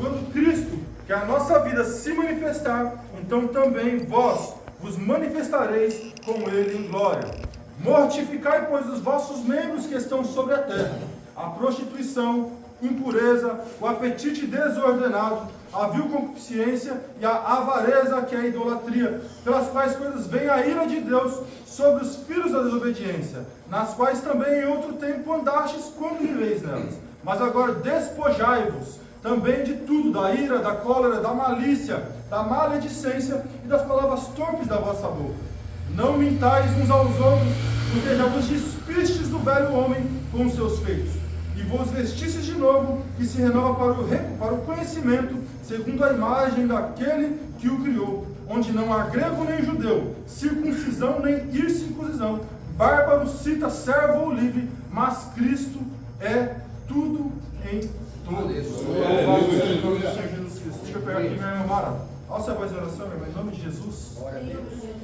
quando Cristo, que é a nossa vida, se manifestar, então também vós vos manifestareis com ele em glória. Mortificai, pois, os vossos membros que estão sobre a terra, a prostituição, impureza, o apetite desordenado, a vil concupiscência e a avareza, que é a idolatria, pelas quais coisas vem a ira de Deus sobre os filhos da desobediência, nas quais também em outro tempo andastes quando viveis nelas. Mas agora despojai-vos também de tudo, da ira, da cólera, da malícia, da maledicência e das palavras torpes da vossa boca. Não mintais uns aos outros, porque já vos despistes do velho homem com os seus feitos, e vos vestistes de novo, que se renova para o conhecimento, segundo a imagem daquele que o criou, onde não há grego nem judeu, circuncisão nem incircuncisão, bárbaro, cita, servo ou livre, mas Cristo é tudo em todos. Louvado seja o nome do Senhor Jesus Cristo. Deixa eu pegar aqui minha irmã Mara. Alça a voz de oração, meu irmão, em nome de Jesus.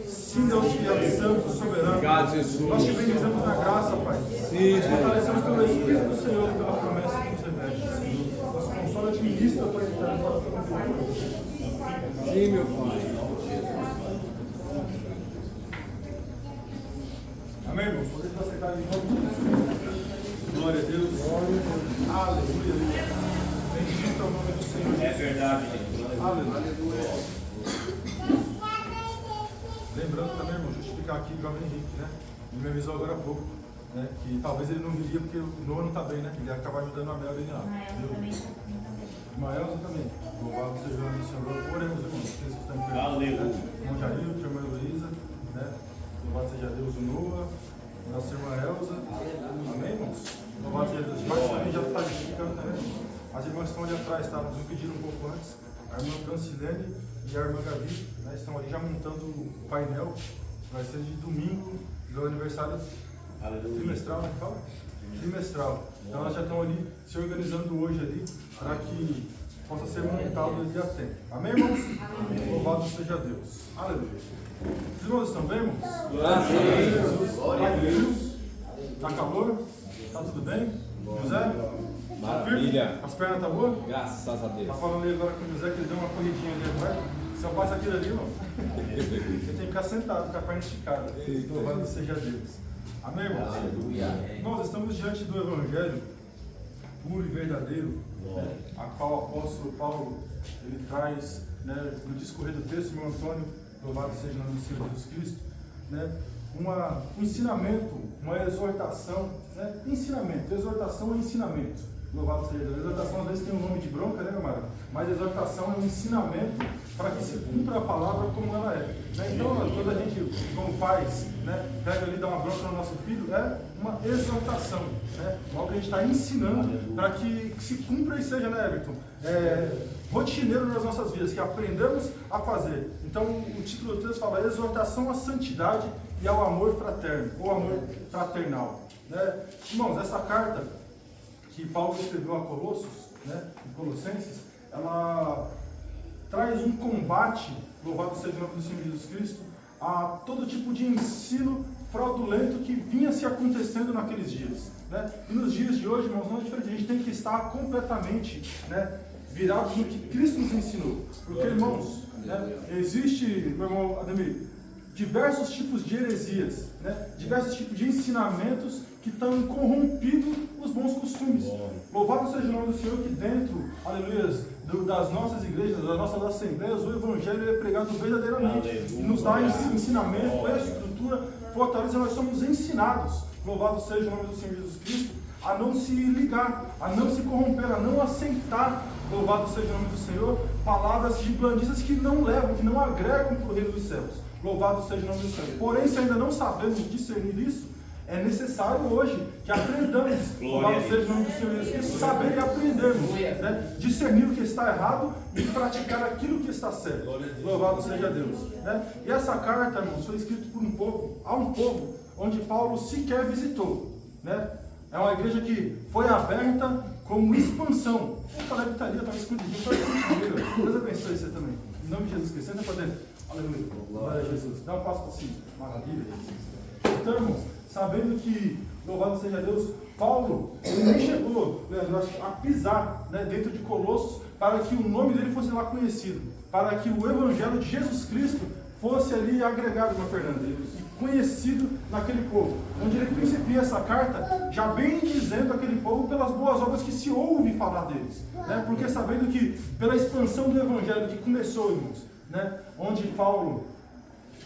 Sim, Deus fiel, santo, soberano. Obrigado, Jesus. Nós te bendizemos na graça, Pai. Sim, Nós fortalecemos pelo Espírito do Senhor e pela promessa que nos reveste. Nosso consolo administra para eterno. Sim, meu Pai. Amém, irmãos? Podemos aceitar de novo? Glória a Deus. Aleluia. Bendito é o nome do Senhor. É verdade, gente. Aleluia. Lembrando também, irmão, justificar aqui o jovem Henrique, né? Ele me avisou agora há pouco, né? Que talvez ele não viria porque o Noah não está bem, né? Ele ia acabar ajudando a Mel ali lá. Maelza também. Louvado seja o nome do Senhor. Oremos, irmãos, vocês que estão em pé. Aleluia. Irmão Jair, irmã Heloísa, né? Louvado seja Deus, o Noah, nossa irmã Elza. Amém, irmãos? Louvado seja Deus. Mas também já está justificando também. As irmãs estão ali atrás, tá? Nos pediram um pouco antes. A irmã Francilene e a irmã Gabi, né, estão ali já montando o painel. Vai ser de domingo do aniversário trimestral, né? Fala? Trimestral. Então elas já estão ali se organizando hoje ali para que possa ser montado ali a tempo. Amém, irmãos? Amém. Louvado seja Deus. Aleluia. Os irmãos estão bem, irmãos? Glória a Deus. Tá calor? Tá tudo bem? José? Maravilha. As pernas estão boas? Graças a Deus. Tá falando aí agora com o José que ele deu uma corridinha ali atrás. Se eu passo aquilo ali, irmão, você tem que ficar sentado, com a perna esticada. Louvado seja Deus. Amém, irmãos? Aleluia. Nós estamos diante do Evangelho puro e verdadeiro, né, a qual o apóstolo Paulo ele traz, né, no discorrer do texto, irmão Antônio, louvado seja o nome do Senhor Jesus Cristo, né, um ensinamento, uma exortação, né, ensinamento, exortação e ensinamento. Louvado seja Deus. Exortação às vezes tem um nome de bronca, né, meu marido? Mas exortação é um ensinamento para que se cumpra a palavra como ela é. Né? Então, quando a gente, como pais, né, pega ali e dá uma bronca no nosso filho, é uma exortação. Né? Algo que a gente está ensinando para que se cumpra e seja, né, Everton? Rotineiro nas nossas vidas, que aprendamos a fazer. Então, o título do texto fala exortação à santidade e ao amor fraterno, ou amor fraternal. Né? Irmãos, essa carta que Paulo escreveu a Colossos, né, em Colossenses, ela traz um combate, louvado seja o nome do Senhor Jesus Cristo, a todo tipo de ensino fraudulento que vinha se acontecendo naqueles dias. Né? E nos dias de hoje, irmãos, não é diferente, a gente tem que estar completamente, né, virados no que Cristo nos ensinou. Porque, irmãos, né, existe, meu irmão Ademir, diversos tipos de heresias, né, diversos tipos de ensinamentos que estão corrompindo os bons costumes. Louvado seja o nome do Senhor que dentro, aleluia, das nossas igrejas, das nossas assembleias, o Evangelho é pregado verdadeiramente. E nos dá ensinamento, estrutura, fortaleza, nós somos ensinados. Louvado seja o nome do Senhor Jesus Cristo, a não se ligar, a não se corromper, a não aceitar, louvado seja o nome do Senhor, palavras de blandizas que não levam, que não agregam para o reino dos céus. Louvado seja o nome do Senhor. Porém, se ainda não sabemos discernir isso, é necessário hoje que aprendamos, louvado seja o nome do Senhor Jesus Cristo, saber e aprendermos, né? Discernir o que está errado e praticar aquilo que está certo. Louvado seja Deus. Né? E essa carta, irmãos, foi escrita por a um povo onde Paulo sequer visitou. Né? É uma igreja que foi aberta como expansão. O colega que está ali, estava escondidinho, está escondido. Deus abençoe você também. Em nome de Jesus Cristo. Senta para dentro. Aleluia. Glória a Jesus. Dá um passo para cima. Maravilha. Então, irmãos, sabendo que, louvado seja Deus, Paulo, ele nem chegou, Leandro, a pisar né, dentro de Colossos, para que o nome dele fosse lá conhecido, para que o evangelho de Jesus Cristo fosse ali agregado, irmã Fernanda, e conhecido naquele povo, onde ele principia essa carta, já bem dizendo aquele povo pelas boas obras que se ouve falar deles, né? Porque sabendo que pela expansão do evangelho que começou, irmãos, né, onde Paulo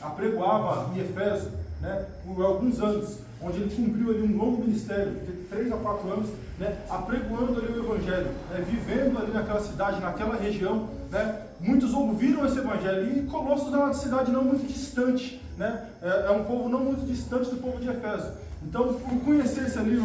apregoava em Efésio, né, por alguns anos, onde ele cumpriu ali um longo ministério, de 3 a 4 anos, né, apregoando ali o evangelho, né, vivendo ali naquela cidade, naquela região, né, muitos ouviram esse evangelho, e Colossos é uma cidade não muito distante, né, é um povo não muito distante do povo de Efésio. Então, por conhecer-se ali,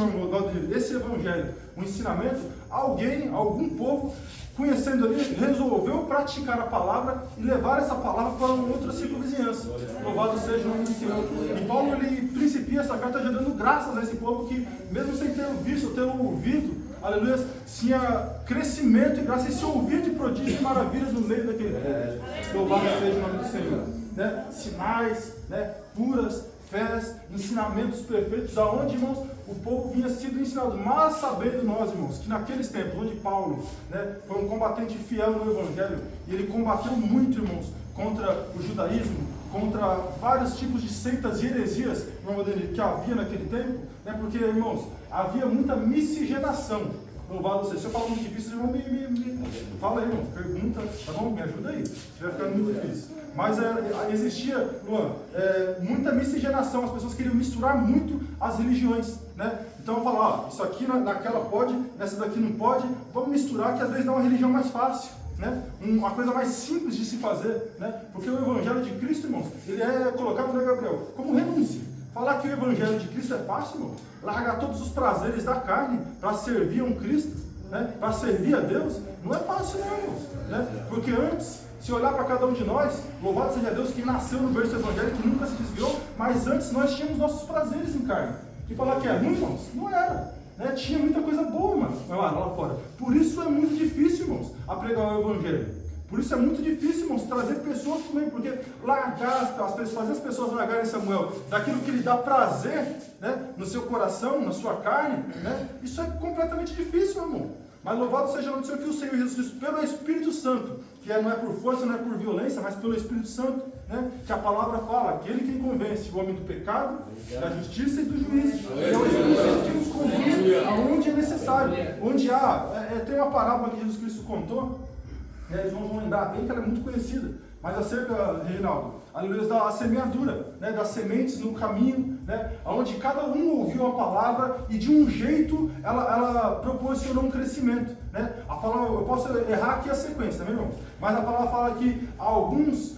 esse evangelho, o ensinamento, algum povo, conhecendo ali, resolveu praticar a palavra e levar essa palavra para uma outra circunvizinhança. Louvado seja o nome do Senhor. E Paulo, ele principia essa carta já dando graças a esse povo que, mesmo sem ter visto, ter ouvido, aleluia, tinha crescimento e graça, e se ouvia de prodígios e maravilhas no meio daquele povo. Louvado seja o nome do Senhor. Né? Sinais, né? Curas, fés, ensinamentos perfeitos, aonde, irmãos, o povo vinha sendo ensinado, mas sabendo nós, irmãos, que naqueles tempos, onde Paulo, né, foi um combatente fiel no Evangelho, e ele combateu muito, irmãos, contra o judaísmo, contra vários tipos de seitas e heresias que havia naquele tempo, né, porque, irmãos, havia muita miscigenação. Louvado seja. Se eu falo muito difícil, irmão, fala aí, irmão, pergunta, tá bom? Me ajuda aí, se vai ficando muito difícil. Mas existia, Luan, muita miscigenação, as pessoas queriam misturar muito as religiões, né? Então eu falo, ó, isso aqui naquela pode, nessa daqui não pode, vamos misturar, que às vezes dá uma religião mais fácil, né? Uma coisa mais simples de se fazer, né? Porque o evangelho de Cristo, irmãos, ele é colocado, né, Gabriel, como renúncia. Falar que o evangelho de Cristo é fácil, irmão, largar todos os prazeres da carne para servir a um Cristo, né? Para servir a Deus, não é fácil, não, irmãos, né? Porque antes, se olhar para cada um de nós, louvado seja Deus que nasceu no berço evangélico, que nunca se desviou, mas antes nós tínhamos nossos prazeres em carne. E falar que é ruim, irmãos, não era, né? Tinha muita coisa boa, mano, lá fora. Por isso é muito difícil, irmãos, a pregar o evangelho. Por isso é muito difícil, irmãos, trazer pessoas também, porque fazer as pessoas largarem, Samuel, daquilo que lhe dá prazer, né, no seu coração, na sua carne, né, isso é completamente difícil, irmão. Mas louvado seja o nome do Senhor, que o Senhor Jesus Cristo, pelo Espírito Santo, que não é por força, não é por violência, mas pelo Espírito Santo, né, que a palavra fala, aquele que convence o homem do pecado, da justiça e do juízo. E é o Espírito Santo que nos conduz aonde é necessário. Onde tem uma parábola que Jesus Cristo contou, eles vão lembrar bem que ela é muito conhecida, mas acerca, Reginaldo, aleluia, da semeadura, né, das sementes no caminho, né, onde cada um ouviu a palavra e de um jeito ela proporcionou um crescimento, né? A palavra, eu posso errar aqui a sequência, né, irmão? Mas a palavra fala que alguns,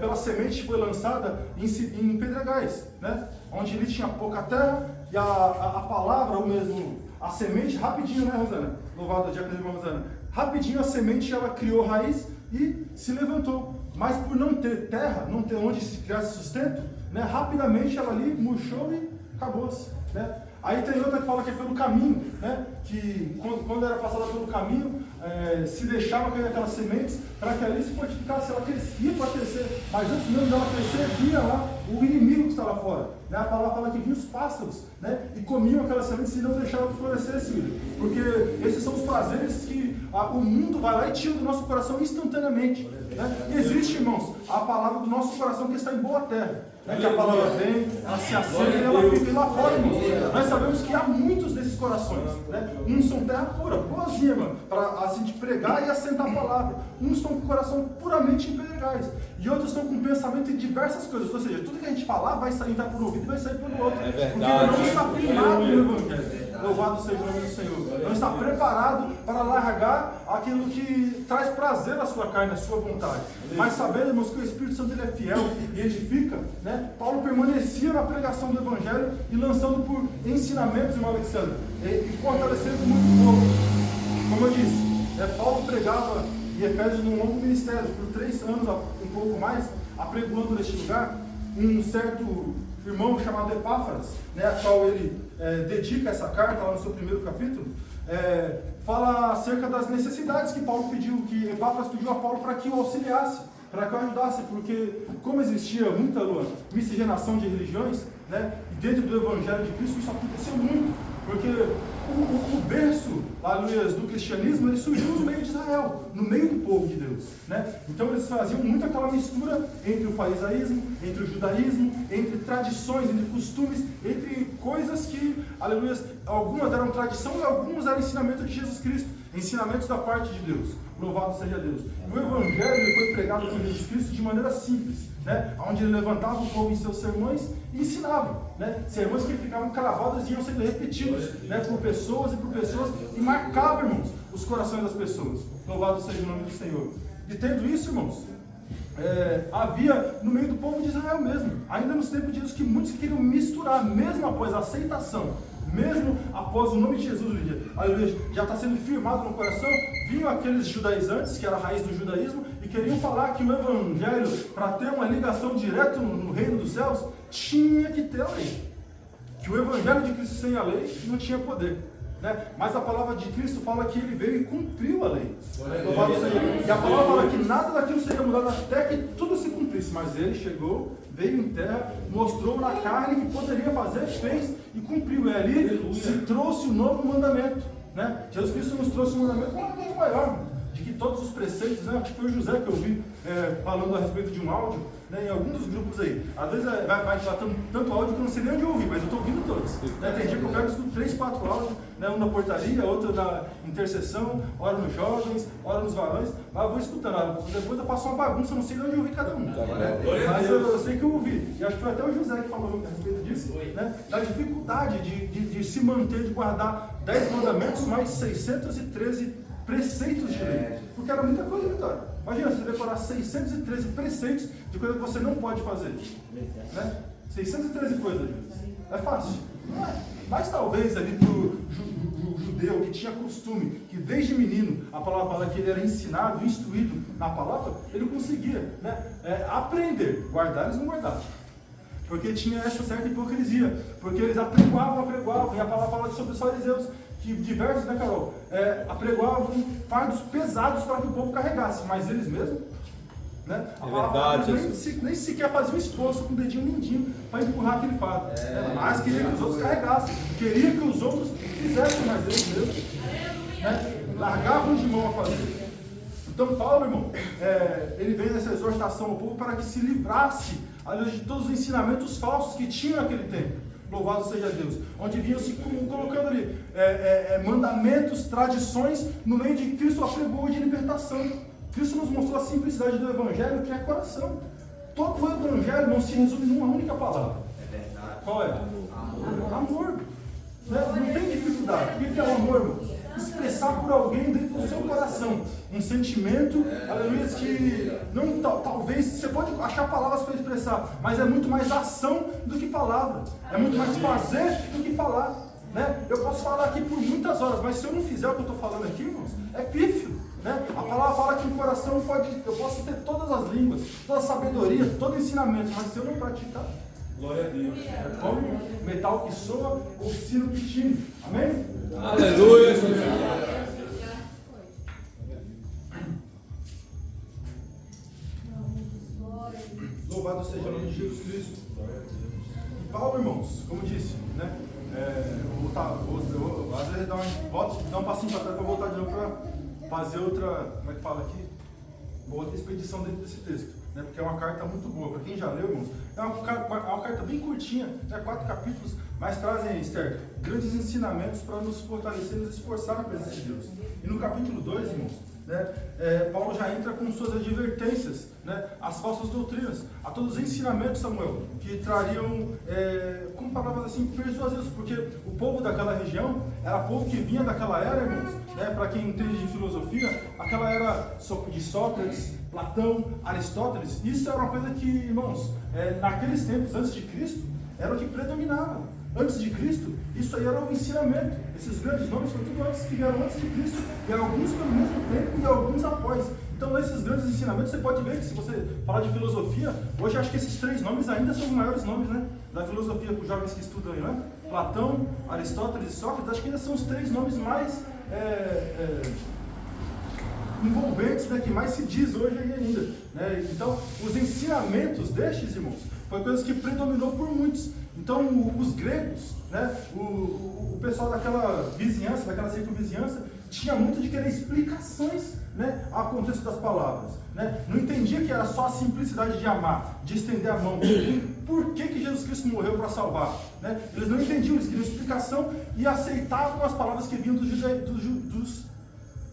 pela semente foi lançada em pedregais, né, onde ele tinha pouca terra e a palavra, ou mesmo a semente, rapidinho, né, Rosana? Louvado a diácono irmã Rosana. Rapidinho a semente ela criou raiz e se levantou. Mas por não ter terra, não ter onde se criar sustento, né, rapidamente ela ali murchou e acabou-se, né? Aí tem outra que fala que é pelo caminho, né? Que quando era passada pelo caminho, se deixava cair aquelas sementes para que ali se fortificasse, ela crescia para crescer, mas antes mesmo dela crescer, via lá o inimigo que está lá fora, né? A palavra fala que vinha os pássaros, né? E comiam aquelas sementes e não deixavam que florescesse, filho, porque esses são os prazeres que o mundo vai lá e tira do nosso coração instantaneamente, né? E existe, irmãos, a palavra do nosso coração que está em boa terra, né? Que a palavra vem, ela se assenta e ela fica lá fora, irmãos. Nós sabemos que há muitos desses corações, né? Uns são terra pura, boazinha, mano, para assim de pregar e assentar a palavra. Uns estão com o coração puramente em pedregais, e outros estão com pensamento em diversas coisas. Ou seja, tudo que a gente falar vai sair, entrar por um ouvido e vai sair pelo outro. É verdade. Porque não está firmado no Evangelho. Louvado seja o nome do Senhor. Não está preparado para largar aquilo que traz prazer à sua carne, à sua vontade. Mas sabendo, irmãos, que o Espírito Santo ele é fiel e edifica, né? Paulo permanecia na pregação do Evangelho e lançando por ensinamentos, irmão Alexandre, e fortalecendo muito o povo. Como eu disse, Paulo pregava em Efésios num longo ministério, por 3 anos, um pouco mais, apregoando neste lugar, um certo irmão chamado Epáfras, né, a qual ele dedica essa carta lá no seu primeiro capítulo, fala acerca das necessidades que Paulo pediu, que Epáfras pediu a Paulo para que o auxiliasse, para que o ajudasse, porque como existia muita miscigenação de religiões, né, e dentro do Evangelho de Cristo isso aconteceu muito, porque o berço, aleluia, do cristianismo, ele surgiu no meio de Israel, no meio do povo de Deus, né? Então eles faziam muito aquela mistura entre o farisaísmo, entre o judaísmo, entre tradições, entre costumes, entre coisas que, aleluia, algumas eram tradição e algumas eram ensinamento de Jesus Cristo, ensinamentos da parte de Deus. Louvado seja Deus. O Evangelho foi pregado por Jesus Cristo de maneira simples, né? Onde ele levantava o povo em seus sermões e ensinava, né? Sermões que ficavam cravados e iam sendo repetidos, né? Por pessoas e marcavam, irmãos, os corações das pessoas. Louvado seja o nome do Senhor. E tendo isso, irmãos, havia no meio do povo de Israel mesmo, ainda nos tempos de Jesus, que muitos queriam misturar, mesmo após a aceitação, mesmo após o nome de Jesus, aleluia, já está sendo firmado no coração, vinham aqueles judaizantes, que era a raiz do judaísmo, e queriam falar que o Evangelho, para ter uma ligação direta no reino dos céus, tinha que ter a lei. Que o Evangelho de Cristo sem a lei não tinha poder, né? Mas a palavra de Cristo fala que ele veio e cumpriu a lei. E a palavra fala que nada daquilo seria mudado até que tudo se cumprisse. Mas ele chegou, veio em terra, mostrou na carne que poderia fazer, fez e cumpriu. E ali se trouxe o novo mandamento, né? Jesus Cristo nos trouxe um mandamento muito maior, de que todos os preceitos, né? Acho que foi o José que eu vi falando a respeito de um áudio, né, em algum dos grupos aí. Às vezes vai tanto áudio que eu não sei nem onde eu ouvi, mas eu estou ouvindo todos. Né? Tem dia que eu pego escuto 3, 4 áudios, né, um na portaria, outro na intercessão, hora nos jovens, hora nos varões, mas eu vou escutando. Depois eu faço uma bagunça, eu não sei de onde eu ouvi cada um. Né? Mas eu sei que eu ouvi. E acho que foi até o José que falou a respeito disso, né, da dificuldade de se manter, de guardar 10 mandamentos mais 613 preceitos de lei, porque era muita coisa, Vitória. Imagina você decorar 613 preceitos de coisa que você não pode fazer, né? 613 coisas, é fácil? Não é. Mas talvez ali para o judeu que tinha costume, que desde menino a palavra fala que ele era ensinado, instruído na palavra, ele conseguia, né, aprender, guardar eles não guardavam. Porque tinha essa certa hipocrisia, porque eles apregoavam, e a palavra fala sobre os fariseus, que diversos, né, Carol, apregoavam fardos pesados para que o povo carregasse, mas eles mesmos, né, nem sequer faziam um esforço com o dedinho mindinho para empurrar aquele fardo, mas queria que os outros carregassem, queria que os outros fizessem, mas eles mesmos, né, largavam de mão a fazer. Então Paulo, irmão, ele vem nessa exortação ao povo para que se livrasse de todos os ensinamentos falsos que tinham naquele tempo. Louvado seja Deus, onde vinham se colocando ali mandamentos, tradições, no meio de Cristo apregou de libertação. Cristo nos mostrou a simplicidade do Evangelho, que é coração. Todo o Evangelho não se resume numa única palavra. É verdade. Qual é? Amor. Né? Não tem dificuldade. O que é o amor, irmão? Expressar por alguém dentro do seu coração um sentimento, aleluia, que não, talvez você pode achar palavras para expressar, mas é muito mais ação do que palavra, é muito mais fazer do que falar, né? Eu posso falar aqui por muitas horas, mas se eu não fizer o que eu estou falando aqui, irmãos, é pífio, né? A palavra fala que o coração eu posso ter todas as línguas, toda a sabedoria, todo ensinamento, mas se eu não praticar, glória a Deus, é como metal que soa ou sino que tine, amém? Aleluia! Louvado seja o nome de Jesus Cristo. E Paulo, irmãos, como disse, né? Às vezes dá um passinho para trás para voltar de novo para fazer outra, como é que fala aqui? Outra expedição dentro desse texto, né? Porque é uma carta muito boa. Para quem já leu, irmãos, é uma carta bem curtinha, 4 capítulos, mas trazem, Esther, grandes ensinamentos para nos fortalecer e nos esforçar na presença de Deus. E no capítulo 2, irmãos, né, Paulo já entra com suas advertências, né, às falsas doutrinas, a todos os ensinamentos, Samuel, que trariam, com palavras assim, persuasivas, porque o povo daquela região era povo que vinha daquela era, irmãos, né, para quem entende de filosofia, aquela era de Sócrates, Platão, Aristóteles. Isso era uma coisa que, irmãos, naqueles tempos, antes de Cristo, era o que predominava. Antes de Cristo, isso aí era o ensinamento. Esses grandes nomes foram tudo antes que vieram antes de Cristo, e alguns pelo mesmo tempo e alguns após. Então, esses grandes ensinamentos, você pode ver que se você falar de filosofia, hoje acho que esses 3 nomes ainda são os maiores nomes, né, da filosofia para os jovens que estudam aí, né? Platão, Aristóteles e Sócrates, acho que ainda são os 3 nomes mais envolventes, né, que mais se diz hoje ainda. Né? Então, os ensinamentos destes, irmãos, foi coisa que predominou por muitos. Então, os gregos, né, o pessoal daquela vizinhança, daquela circunvizinhança, tinha muito de querer explicações, né, ao contexto das palavras. Né? Não entendia que era só a simplicidade de amar, de estender a mão. Por que Jesus Cristo morreu para salvar? Né? Eles não entendiam, eles queriam explicação e aceitavam as palavras que vinham dos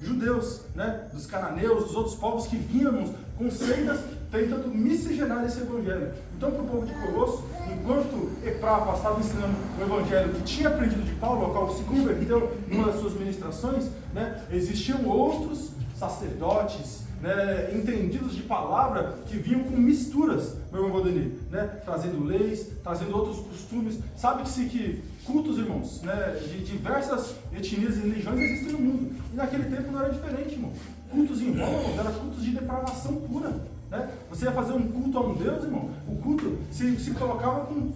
judeus, né? Dos cananeus, dos outros povos que vinham com seitas tentando miscigenar esse evangelho. Então, para o povo de Colosso, enquanto Epáfras estava ensinando o evangelho que tinha aprendido de Paulo, ao qual se converteu em uma das suas ministrações, né? Existiam outros sacerdotes, né, entendidos de palavra que vinham com misturas, meu irmão Valdemir, né, trazendo leis, trazendo outros costumes. Sabe-se que cultos, irmãos, né, de diversas etnias e religiões existem no mundo. E naquele tempo não era diferente, irmão. Cultos em Roma, irmão, eram cultos de depravação pura. Né? Você ia fazer um culto a um Deus, irmão, o culto se colocava com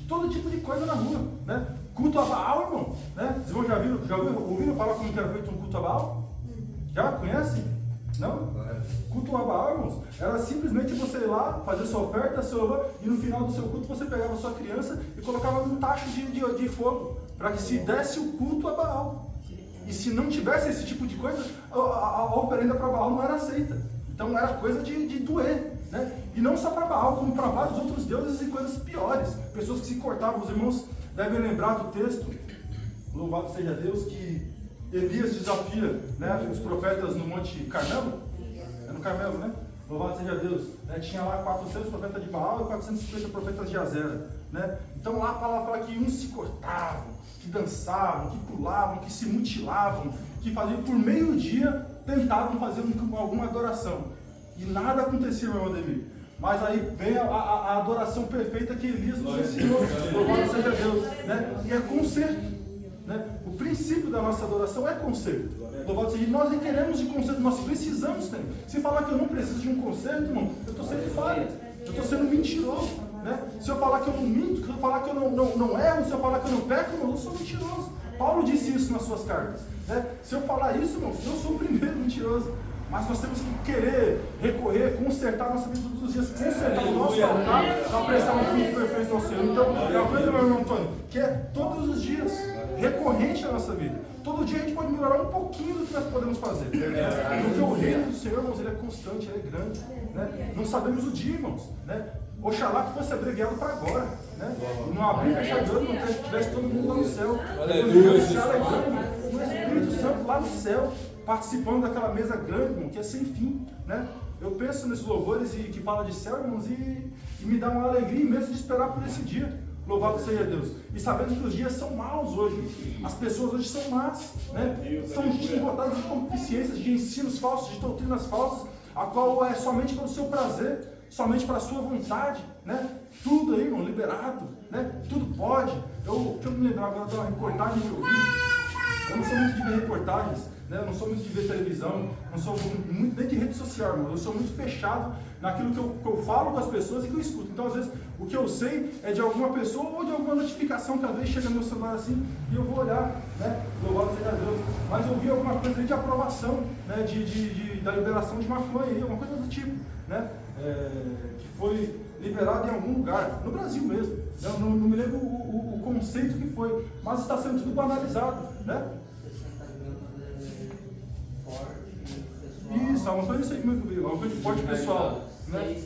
todo tipo de coisa na rua. Né? Culto a Baal, irmão. Né? Vocês já ouviram falar como que era feito um culto a Baal? Já conhece? Não? Culto a Baal, irmãos, era simplesmente você ir lá, fazer sua oferta, seu louvor, e no final do seu culto você pegava a sua criança e colocava num tacho de fogo, para que se desse o culto a Baal. E se não tivesse esse tipo de coisa, a oferenda para Baal não era aceita. Então era coisa de doer. Né? E não só para Baal, como para vários outros deuses e coisas piores. Pessoas que se cortavam. Os irmãos devem lembrar do texto, louvado seja Deus, que Elias desafia, né, os profetas no Monte Carmelo. É no Carmelo, né? Louvado seja Deus. Né? Tinha lá 400 profetas de Baal e 450 profetas de Azera. Né? Então lá a palavra fala que uns se cortavam, que dançavam, que pulavam, que se mutilavam, que faziam por meio-dia, tentavam fazer alguma adoração. E nada acontecia, meu irmão Ademir. Mas aí vem a adoração perfeita que Elias nos ensinou. Louvado seja Deus. Né? E é conserto. Né? O princípio da nossa adoração é conserto. Louvado seja, nós requeremos de conserto, nós precisamos ter. Se falar que eu não preciso de um conserto, irmão, eu estou sendo falho, eu estou sendo mentiroso. Né? Se eu falar que eu não minto, se eu falar que eu não erro, se eu falar que eu não peco, irmão, eu sou mentiroso. Paulo disse isso nas suas cartas. Né? Se eu falar isso, irmão, eu sou o primeiro mentiroso. Mas nós temos que querer, recorrer, consertar a nossa vida todos os dias, consertar o nosso altar para prestar um culto perfeito ao Senhor. Então, é uma coisa, meu irmão Antônio, que é todos os dias, recorrente na nossa vida. Todo dia a gente pode melhorar um pouquinho do que nós podemos fazer. Porque o reino do Senhor, irmãos, ele é constante, ele é grande. Né? Não sabemos o dia, irmãos. Né? Oxalá que fosse abreviado para agora. Né? Não abrir fechador, não tivesse todo mundo lá no céu. Aleluia. O Espírito Santo lá no céu, participando daquela mesa grande, irmão, que é sem fim. Né? Eu penso nesses louvores que fala de céu, irmãos, e me dá uma alegria imensa de esperar por esse dia. Louvado seja Deus. E sabendo que os dias são maus hoje. As pessoas hoje são más. Né? São embotadas de concupiscências, de ensinos falsos, de doutrinas falsas, a qual é somente para o seu prazer, somente para a sua vontade. Né? Tudo aí, irmão, liberado. Né? Tudo pode. Deixa eu me lembrar agora de uma reportagem que eu vi. Eu não sou muito de ver reportagens. Né? Eu não sou muito de ver televisão. Não sou muito nem de rede social, irmão. Eu sou muito fechado naquilo que eu falo com as pessoas e que eu escuto. Então, às vezes, o que eu sei é de alguma pessoa ou de alguma notificação que às vezes chega no meu celular assim e eu vou olhar, né? Louvado seja Deus. Mas eu vi alguma coisa aí de aprovação, né? Da liberação de maconha, alguma coisa do tipo, né? Que foi liberado em algum lugar, no Brasil mesmo. Eu não me lembro o conceito que foi, mas está sendo tudo banalizado, né? Isso, uma coisa isso aí mesmo, uma coisa de forte pessoal. Né?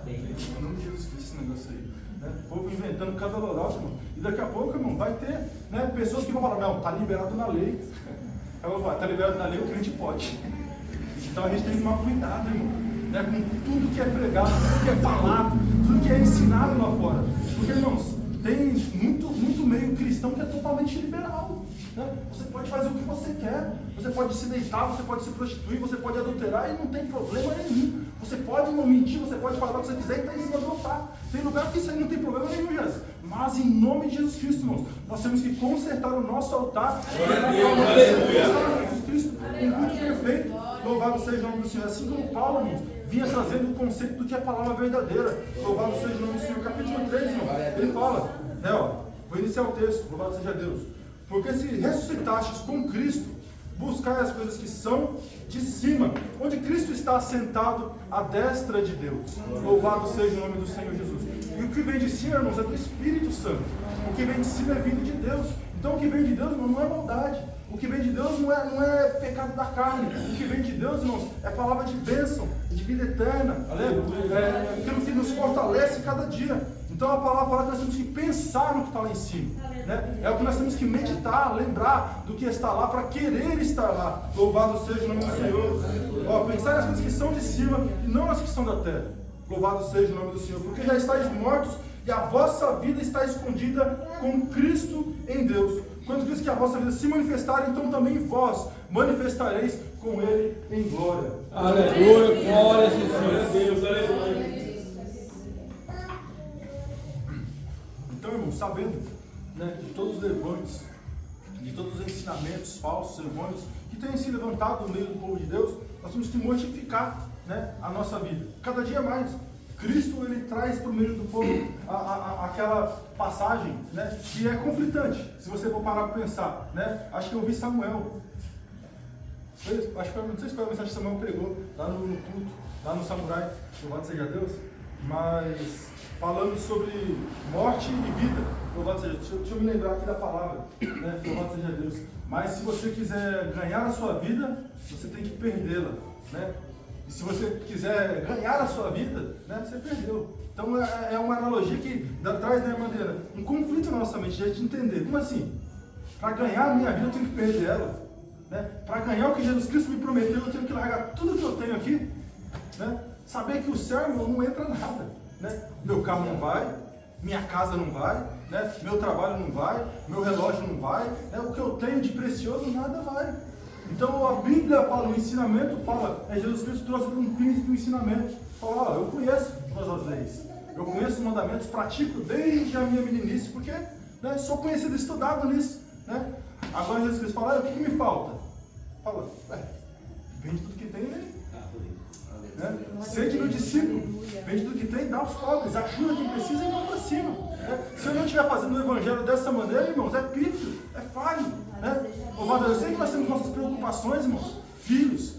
Em nome de Jesus Cristo, esse negócio aí. Né? O povo inventando cada lorota, irmão. E daqui a pouco, irmão, vai ter, né, pessoas que vão falar, não, está liberado na lei. Eu vou falar, está liberado na lei, o crente pode. Então a gente tem que tomar cuidado, irmão, né, com tudo que é pregado, tudo que é falado, tudo que é ensinado lá fora. Porque, irmãos, tem muito meio cristão que é totalmente liberal. Né? Você pode fazer o que você quer, você pode se deitar, você pode se prostituir, você pode adulterar e não tem problema nenhum. Você pode não mentir, você pode falar o que você quiser e está em cima do altar. Tem lugar que isso aí não tem problema nenhum, Jesus. Mas em nome de Jesus Cristo, irmãos, nós temos que consertar o nosso altar. Jesus Cristo, um culto perfeito. Louvado seja o nome do Senhor. Assim como Paulo, irmãos, vinha trazendo o conceito do que é a palavra verdadeira. Louvado seja o nome do Senhor. Capítulo 3, irmão, ele fala, né, ó, vou iniciar o texto, louvado seja Deus. Porque se ressuscitastes com Cristo, buscai as coisas que são de cima, onde Cristo está assentado à destra de Deus. Louvado seja o nome do Senhor Jesus. E o que vem de cima, irmãos, é do Espírito Santo. O que vem de cima é vindo de Deus. Então o que vem de Deus, irmão, não é maldade. O que vem de Deus não é pecado da carne. O que vem de Deus, irmãos, é palavra de bênção, de vida eterna. É aquilo que nos fortalece cada dia. Então a palavra fala que nós temos que pensar no que está lá em cima. Né? É o que nós temos que meditar, lembrar do que está lá para querer estar lá. Louvado seja o nome do Senhor. Pensar nas coisas que são de cima e não nas que são da terra. Louvado seja o nome do Senhor. Porque já estáis mortos e a vossa vida está escondida com Cristo em Deus. Quando diz que a vossa vida se manifestar, então também vós manifestareis com Ele em glória. Aleluia, glória a Deus, aleluia. Então, irmãos, sabendo, né, de todos os levantes, de todos os ensinamentos falsos, errôneos, que têm se levantado no meio do povo de Deus, nós temos que mortificar, né, a nossa vida, cada dia mais. Cristo, ele traz para o meio do povo aquela passagem, né, que é conflitante, se você for parar para pensar, né? Acho que eu ouvi Samuel, não sei se foi a mensagem que Samuel pregou lá no culto, lá no Samurai, louvado seja Deus, mas falando sobre morte e vida, louvado seja, deixa eu me lembrar aqui da palavra, né? Louvado seja Deus. Mas se você quiser ganhar a sua vida, você tem que perdê-la, né? E se você quiser ganhar a sua vida, né, você perdeu. Então é uma analogia que traz, né, Madeira, um conflito na nossa mente, de a gente entender. Como assim? Para ganhar a minha vida eu tenho que perder ela, né? Para ganhar o que Jesus Cristo me prometeu, eu tenho que largar tudo que eu tenho aqui, né? Saber que o céu, irmão, não entra nada, né? Meu carro não vai, minha casa não vai, né? Meu trabalho não vai, meu relógio não vai, né? O que eu tenho de precioso nada vai. Então a Bíblia fala, o ensinamento fala, Jesus Cristo trouxe para um príncipe o ensinamento. Fala, eu conheço todas as leis, eu conheço os mandamentos, pratico desde a minha meninice, porque, né, sou conhecido, estudado nisso, né? Agora Jesus Cristo fala, o que me falta? Fala, vende tudo que tem, né? Sede no discípulo, vende tudo que tem, dá aos pobres, ajuda quem precisa e vai para cima, né? Se eu não estiver fazendo o evangelho dessa maneira, irmãos, é pífio, é falho, né? Eu sei que nós temos nossas preocupações, irmãos, filhos,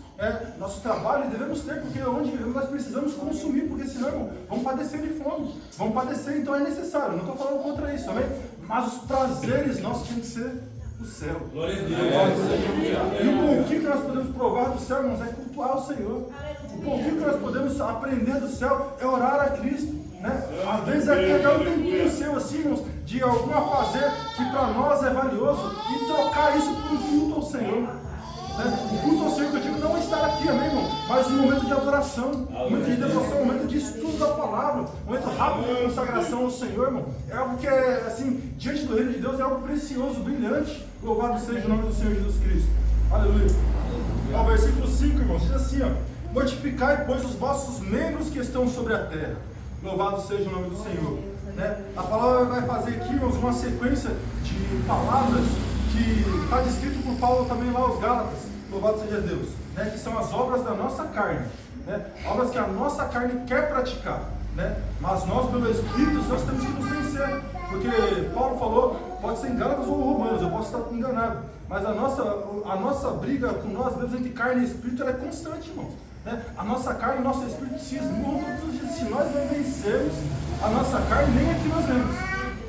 nosso trabalho, devemos ter, porque onde vivemos nós precisamos consumir, porque senão, irmão, vamos padecer de fome, vamos padecer, então é necessário, não estou falando contra isso, amém? Mas os prazeres nossos têm que ser o céu. Glória a Deus. E o pouquinho que nós podemos provar do céu, irmãos, é cultuar o Senhor. O pouquinho que nós podemos aprender do céu é orar a Cristo, né? Às vezes é pegar um tempinho seu assim, irmãos, de alguma fazer que para nós é valioso e trocar isso por um culto ao Senhor, né? O culto ao Senhor que eu digo não é estar aqui, amém, irmão? Mas um momento de adoração, um momento de devoção, um momento de estudo da palavra, um momento rápido de consagração ao Senhor, irmão. É algo que é assim, diante do reino de Deus, é algo precioso, brilhante. Louvado seja o nome do Senhor Jesus Cristo. Aleluia. O versículo 5, irmãos, diz assim, mortificai, pois, os vossos membros que estão sobre a terra. Louvado seja o nome do Senhor. Né? A palavra vai fazer aqui, irmãos, uma sequência de palavras que está descrito por Paulo também lá aos Gálatas. Louvado seja Deus. Né? Que são as obras da nossa carne. Né? Obras que a nossa carne quer praticar. Né? Mas nós, pelo Espírito, nós temos que nos vencer. Porque Paulo falou, pode ser em Gálatas ou Romanos, eu posso estar enganado. Mas a nossa briga com nós mesmos entre carne e Espírito, ela é constante, irmãos. Né? A nossa carne e o nosso Espírito se esmurram todos os dias. Se nós não vencermos a nossa carne, nem aqui nós vemos.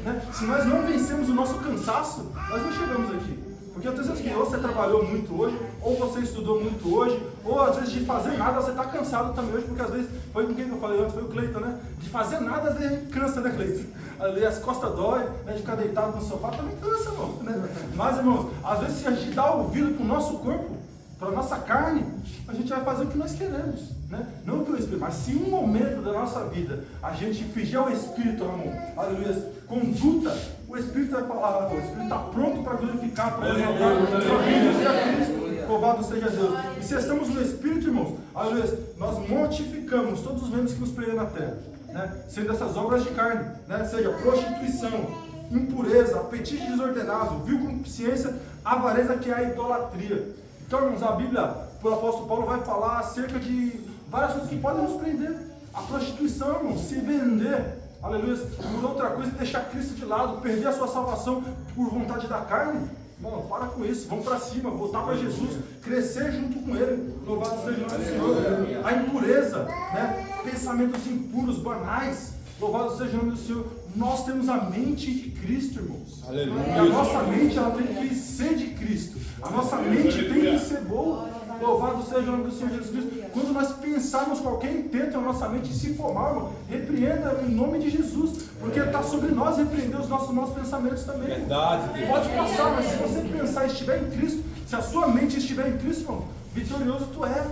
Né? Se nós não vencemos o nosso cansaço, nós não chegamos aqui. Porque eu tenho certeza que ou você trabalhou muito hoje, ou você estudou muito hoje, ou às vezes de fazer nada você está cansado também hoje, porque às vezes, foi com quem que eu falei antes, foi o Cleiton, né? De fazer nada às vezes a gente cansa, né, Cleiton? Ali as costas dói, né? De ficar deitado no sofá também cansa, irmão. Né? Mas, irmãos, às vezes se a gente dá ouvido para o nosso corpo, para a nossa carne, a gente vai fazer o que nós queremos, né? Não o que o Espírito, mas se um momento da nossa vida a gente fingir ao Espírito, irmão, aleluia, conduta, o Espírito vai falar, o Espírito está pronto para glorificar, para exaltar, para Cristo, louvado seja Deus. E se estamos no Espírito, irmãos, aleluia, nós mortificamos todos os membros que nos pregam na terra, né? Sendo essas obras de carne, né? Seja prostituição, impureza, apetite desordenado, vil concupiscência, avareza, que é a idolatria. Então, irmãos, a Bíblia, o apóstolo Paulo vai falar acerca de várias coisas que podem nos prender. A prostituição, irmãos, se vender, aleluia, por outra coisa, deixar Cristo de lado, perder a sua salvação por vontade da carne, Mano, para com isso, vamos para cima, voltar para Jesus, crescer junto com Ele. Louvado seja o nome do Senhor. A impureza, né? Pensamentos impuros, banais. Louvado seja o nome do Senhor. Nós temos a mente de Cristo, irmãos. Aleluia. E a nossa mente, ela tem que ser de Cristo. A nossa mente tem que ser boa. Louvado seja o nome do Senhor Jesus Cristo. Quando nós pensarmos qualquer intento na nossa mente, se for mal, repreenda em nome de Jesus. Porque está sobre nós repreender os nossos maus pensamentos também. Verdade. Pode passar, mas se você pensar e estiver em Cristo, se a sua mente estiver em Cristo, irmão, vitorioso tu é.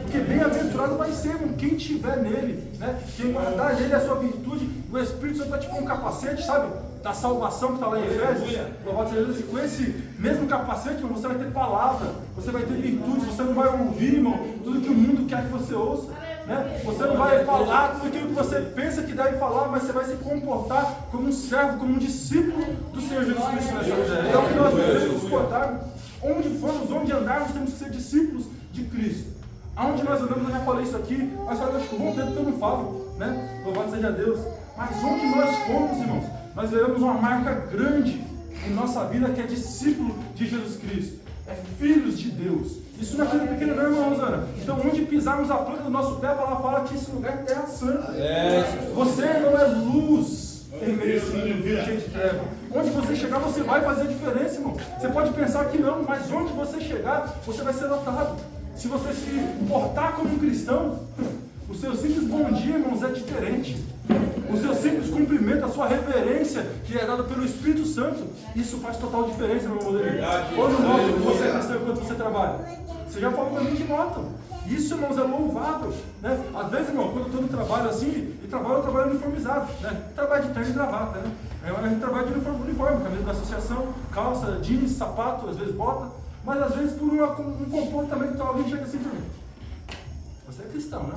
Porque bem-aventurado vai ser, irmão, quem estiver nele, né? Quem guardar nele a sua virtude, o Espírito Santo vai te pôr um capacete, sabe? Da salvação que está lá em Efésios. Louvado seja Deus. E com esse mesmo capacete, irmão, você vai ter palavra, você vai ter virtude, você não vai ouvir, irmão, tudo que o mundo quer que você ouça. Né? Você não vai falar tudo aquilo que você pensa que deve falar, mas você vai se comportar como um servo, como um discípulo do Senhor Jesus Cristo nessa vida. É o que nós devemos nos portar. Onde formos, onde andarmos, temos que ser discípulos de Cristo. Aonde nós andamos, eu já falei isso aqui, mas eu acho que bom tempo que eu não falo, né? Louvado seja Deus. Mas onde nós formos, irmãos, nós levamos uma marca grande em nossa vida, que é discípulo de Jesus Cristo. É filhos de Deus. Isso não é coisa pequena, não, irmãos, Ana. Então, onde pisarmos a planta do nosso pé, a palavra fala que esse lugar é terra santa. Você não é luz em meio a esse mundo cheio de trevas. Onde você chegar, você vai fazer a diferença, irmão. Você pode pensar que não, mas onde você chegar, você vai ser notado. Se você se portar como um cristão, o seu simples bom dia, irmãos, é diferente. O seu simples cumprimento, a sua reverência, que é dada pelo Espírito Santo, isso faz total diferença, meu modelo. Ou no modo que você é cristão enquanto você trabalha. Você já falou pra mim que notam. Isso, irmãos, é louvável. Né? Às vezes, irmão, quando eu estou no trabalho assim, eu trabalho uniformizado. Né? Trabalho de terno e gravata. Né? A gente trabalha de uniforme, camisa da associação, calça, jeans, sapato, às vezes bota. Mas às vezes por um comportamento que alguém chega assim pra mim. Você é cristão, né?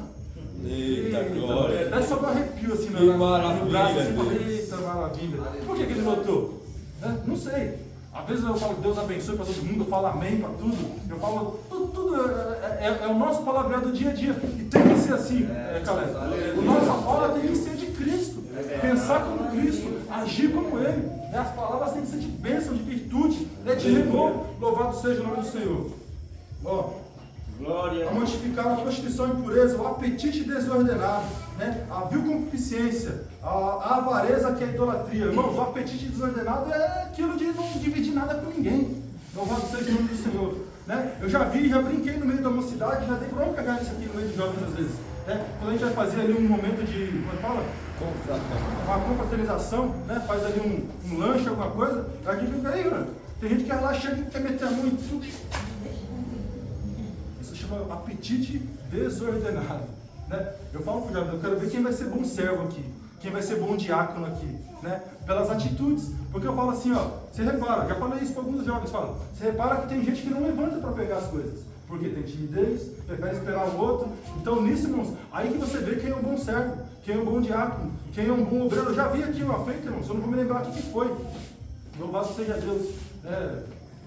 Eita, glória. Dá só um arrepio assim Que maravilha, no braço, assim, Deus. eita, maravilha. Por que ele notou? Né? Não sei. Às vezes eu falo Deus abençoe para todo mundo, eu falo amém para tudo. Eu falo, tudo é o nosso palavreado do dia a dia. E tem que ser assim, Caleb. A nossa fala tem que ser de Cristo. Pensar como Cristo, agir como Ele. As palavras têm que ser de bênção, de virtude, de renovo. Louvado seja o nome do Senhor. Ó. A mortificar a prostituição e impureza, o apetite desordenado, né? A vil concupiscência, a avareza que é a idolatria. Irmãos, o apetite desordenado é aquilo de não dividir nada com ninguém. Louvado seja o nome do Senhor. Né? Eu já brinquei no meio da mocidade, já dei bronca pegar isso aqui no meio de jovens às vezes. Né? Quando a gente vai fazer ali um momento de, como é que fala? Uma confraternização, né? Faz ali um lanche, alguma coisa, a gente fica aí, mano. Tem gente que lá chega e quer meter a mão em tudo. Chama apetite desordenado, né? Eu falo pro jovem, eu quero ver quem vai ser bom servo aqui, quem vai ser bom diácono aqui, né? Pelas atitudes, porque eu falo assim, ó, você repara, já falei isso para alguns jovens, você repara que tem gente que não levanta para pegar as coisas, porque tem timidez, prefere esperar o outro. Então nisso, irmãos, aí que você vê quem é um bom servo, quem é um bom diácono, quem é um bom obreiro. Eu já vi aqui uma frente, irmãos, eu não vou me lembrar o que foi. Louvado seja Deus.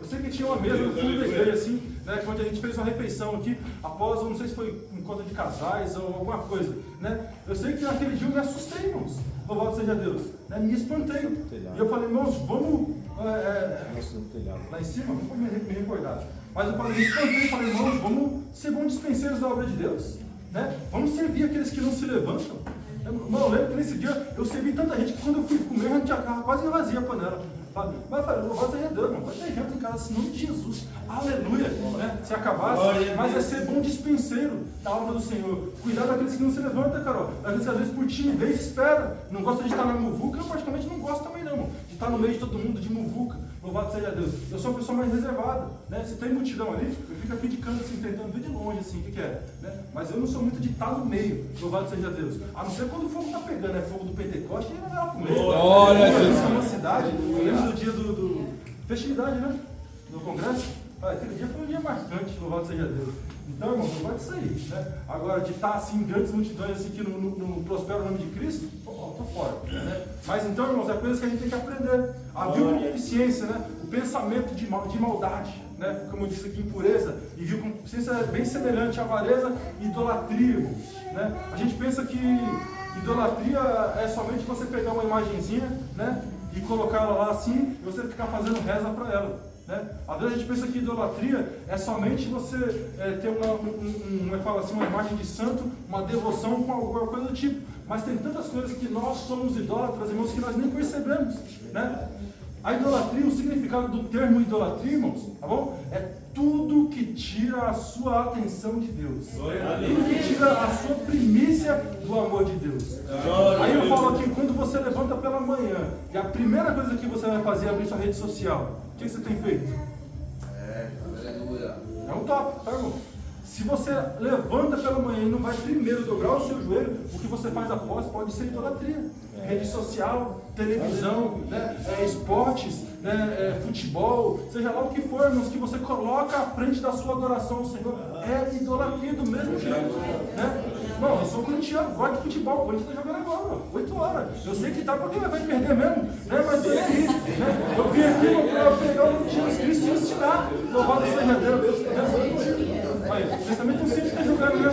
Eu sei que tinha uma mesa no fundo da igreja, assim, né, onde a gente fez uma refeição aqui, após, não sei se foi um encontro de casais ou alguma coisa, né? Eu sei que naquele dia eu me assustei, irmãos, louvado seja Deus, né? Me espantei, e eu falei, irmãos, vamos, lá em cima, não vou me recordar, mas eu falei, me espantei, falei, irmãos, vamos ser bons dispenseiros da obra de Deus, né? Vamos servir aqueles que não se levantam. Irmão, eu lembro que nesse dia eu servi tanta gente que quando eu fui comer, a gente já quase vazia a panela. Mas eu falei, louvado seja Deus, irmão, vai ter gente em casa, em nome de Jesus, aleluia, né? Se acabasse, mas é ser bom dispenseiro da obra do Senhor. Cuidar daqueles que não se levantam, Carol, daqueles que às vezes por timidez espera, não gosta de estar na muvuca. Eu praticamente não gosto também não, irmão, de estar no meio de todo mundo de muvuca. Louvado seja Deus. Eu sou uma pessoa mais reservada, né? Se tem multidão ali, eu fico aqui de canto assim, tentando ver de longe assim, o que é, né? Mas eu não sou muito de estar no meio, louvado seja Deus. A não ser quando o fogo está pegando, é fogo do Pentecoste, e não vai lá comer. Olha, isso é uma cidade. Eu lembro do dia do festividade, né? No congresso. Aquele dia foi um dia marcante, louvado seja Deus. Então, irmão, não pode sair, né? Agora, de estar assim, grandes multidões assim, que no prospero nome de Cristo, tô fora, né? Mas então, irmãos, é coisa que a gente tem que aprender. A vil concupiscência, né? O pensamento de maldade, né? Como eu disse aqui, impureza. E vil concupiscência é bem semelhante à avareza e idolatria, irmãos, né? A gente pensa que idolatria é somente você pegar uma imagenzinha, né? E colocar ela lá assim, e você ficar fazendo reza para ela. Né? Às vezes a gente pensa que idolatria é somente você ter uma imagem de santo, uma devoção com alguma coisa do tipo. Mas tem tantas coisas que nós somos idólatras, irmãos, que nós nem percebemos. Né? A idolatria, o significado do termo idolatria, irmãos, tá bom? É tudo que tira a sua atenção de Deus. Tudo que tira a sua primícia do amor de Deus. Aí eu falo aqui, quando você levanta pela manhã e a primeira coisa que você vai fazer é abrir sua rede social, o que você tem feito? É um top, tá, irmão? Se você levanta pela manhã e não vai primeiro dobrar o seu joelho, o que você faz após pode ser idolatria. Rede social, televisão, né, esportes, né, futebol, seja lá o que for, irmãos, que você coloca à frente da sua adoração ao Senhor, é idolatria do mesmo jeito. Né? Não, eu sou corintiano, gosto de futebol, o Corinthians está jogando agora, 8 horas. Eu sei que tá porque vai perder mesmo, né? Mas tô nem aí. Né? Eu vim aqui para pegar o nome de Jesus Cristo e ensinar. Louvado seja Deus. Aí, vocês também estão sempre que jogando, né?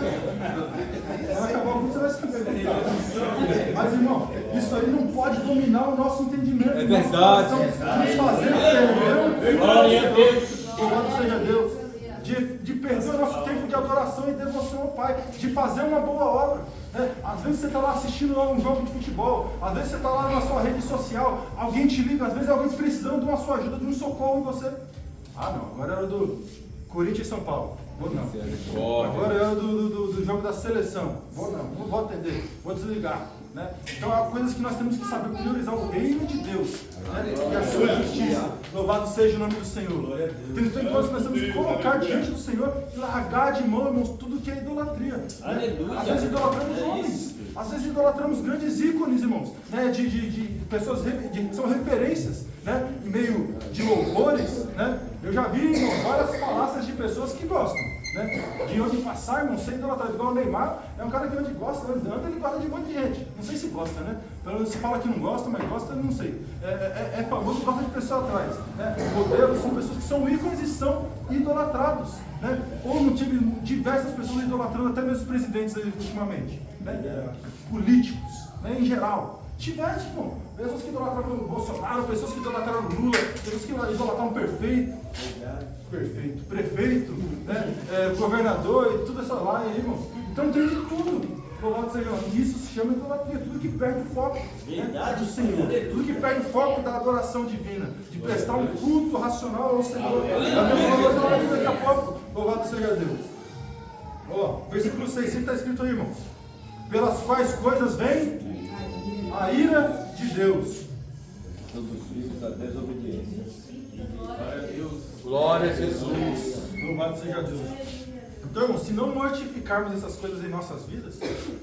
Vai acabar o você vai se entender. Mas, irmão, isso aí não pode dominar o nosso entendimento. É verdade. Nos fazer perder. Glória a Deus. Louvado seja Deus. De perder o nosso tempo de adoração e devoção ao Pai, de fazer uma boa obra. Né? Às vezes você está lá assistindo um jogo de futebol, às vezes você está lá na sua rede social, alguém te liga, às vezes alguém precisando de uma sua ajuda, de um socorro em você. Ah não, agora era do Corinthians e São Paulo. Vou não. Agora era do jogo da seleção. Vou não vou atender, vou desligar. Né? Então há coisas que nós temos que saber priorizar o reino de Deus, né? E a sua justiça. Louvado seja o nome do Senhor. Tem coisas que nós temos que colocar diante do Senhor e largar de mão, irmãos, tudo que é idolatria. Né? Às vezes idolatramos homens, às vezes idolatramos grandes ícones, irmãos, né? de pessoas que são referências, né? Em meio de louvores. Né? Eu já vi, irmãos, várias falácias de pessoas que gostam. Né? De onde passar, irmão, sem idolatrar. Igual o Neymar, é um cara que onde gosta, anda, ele gosta de um monte de gente. Não sei se gosta, né? Pelo menos se fala que não gosta, mas gosta, não sei. É famoso, gosta de pessoa atrás. Né? Modelos são pessoas que são ícones e são idolatrados. Né? Ou não tive diversas pessoas idolatrando, até mesmo os presidentes ultimamente. Né? Políticos, né? Em geral. Tivesse, irmão. Pessoas que idolatraram o Bolsonaro, pessoas que idolatraram o Lula, pessoas que idolatraram o prefeito, né? Governador e tudo essa lá aí, irmão. Então tem de tudo. Louvado seja Deus. Isso se chama idolatria, tudo que perde o foco, né, do Senhor, tudo que perde o foco da adoração divina, de prestar um culto racional ao Senhor. Daqui a pouco, louvado seja Deus. Ó, versículo 6, está escrito aí, irmãos. Pelas quais coisas vem a ira de Deus. Todos os filhos da desobediência. Glória a Deus. Glória a Jesus. Louvado seja Deus. Então, irmão, se não mortificarmos essas coisas em nossas vidas,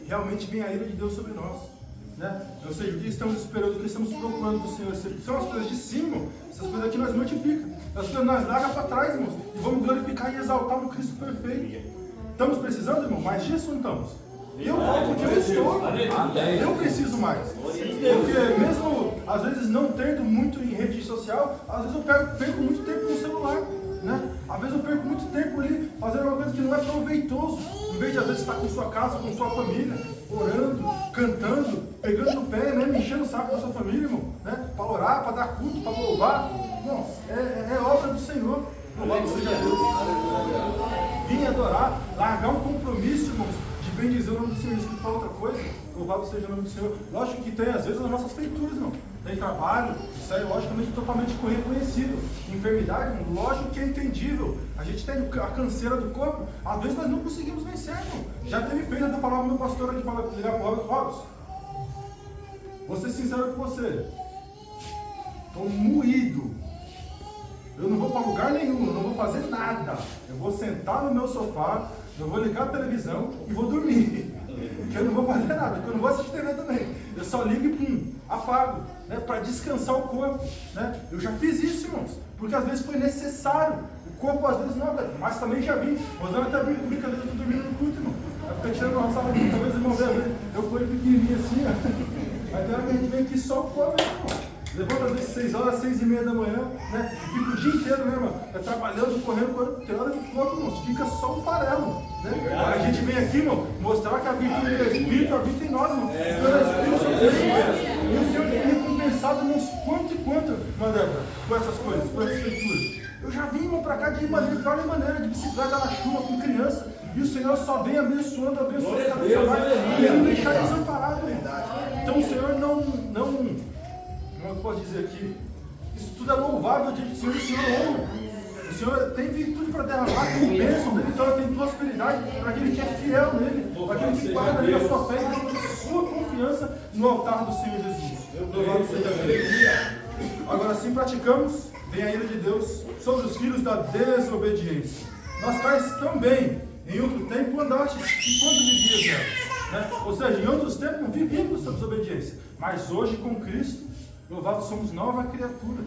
realmente vem a ira de Deus sobre nós. Né? Ou seja, o que estamos esperando, o que estamos procurando do Senhor, são as coisas de cima, essas coisas que nós mortificamos, as coisas nós largamos para trás, irmãos, e vamos glorificar e exaltar o Cristo perfeito. Estamos precisando, irmão, mais disso ou não estamos? Eu vou porque eu estou, eu preciso mais. Porque mesmo, às vezes, não tendo muito em rede social, às vezes eu perco muito tempo no celular. Né? Às vezes eu perco muito tempo ali fazendo uma coisa que não é proveitoso. Em vez de, às vezes, estar com sua casa, com sua família, orando, cantando, pegando no pé, né? Enchendo o saco da sua família, irmão. Né? Para orar, para dar culto, para louvar. Não, é obra do Senhor. Louvado seja Deus. Vim adorar, largar um compromisso, irmãos, de bem dizer o nome do Senhor, isso que fala outra coisa. Louvado seja o nome do Senhor. Lógico que tem, às vezes, as nossas feituras, irmão. Tem trabalho, isso aí, logicamente, totalmente reconhecido. Enfermidade, irmão, lógico que é entendível. A gente tem a canseira do corpo, às vezes nós não conseguimos vencer, irmão. Já teve feito, eu falava com o meu pastor aqui, ligar para o Robson. Vou ser sincero com você. Estou moído. Eu não vou para lugar nenhum, eu não vou fazer nada. Eu vou sentar no meu sofá, eu vou ligar a televisão e vou dormir. Porque eu não vou fazer nada, porque eu não vou assistir TV também. Eu só ligo e apago, né, para descansar o corpo. Né? Eu já fiz isso, irmãos, porque às vezes foi necessário. O corpo às vezes não, mas também já vi. Rosana até brincadeira, eu estou dormindo no culto, irmão. Aí fica tirando uma sala aqui, talvez irmão veja, eu fui pequenininho assim, ó. Aí tem hora que a gente vem aqui só o corpo, irmão. Levanta às vezes 6 horas, 6:30 da manhã, né? E fica o dia inteiro, né, mano? Trabalhando, correndo, tem hora que o corpo, irmão, fica só um farelo, né? Aí a gente vem aqui, irmão, mostrar que a virtude do Espírito habita em nós, irmão. E o Senhor tem recompensado, irmãos, quanto e quanto, irmã Débora, com essas coisas, com essas feituras. Eu irmão, para cá de qualquer maneira, de bicicleta na chuva, com criança. E o Senhor só vem abençoando cada dia mais. E não deixar desamparado. Então o Senhor não, como eu posso dizer aqui, isso tudo é louvável diante do Senhor. O Senhor honra. O Senhor tem virtude para derramar, tem bênção, tem vitória, tem prosperidade para aquele que é fiel nele, para aquele que guarda ali a sua fé e tem a sua confiança no altar do Senhor Jesus. Louvado seja Deus. Agora, assim praticamos, vem a ira de Deus sobre os filhos da desobediência. Nós tais também, em outro tempo, andastes enquanto vivias nelas. Né? Ou seja, em outros tempos vivíamos essa desobediência, mas hoje com Cristo, louvado, somos nova criatura.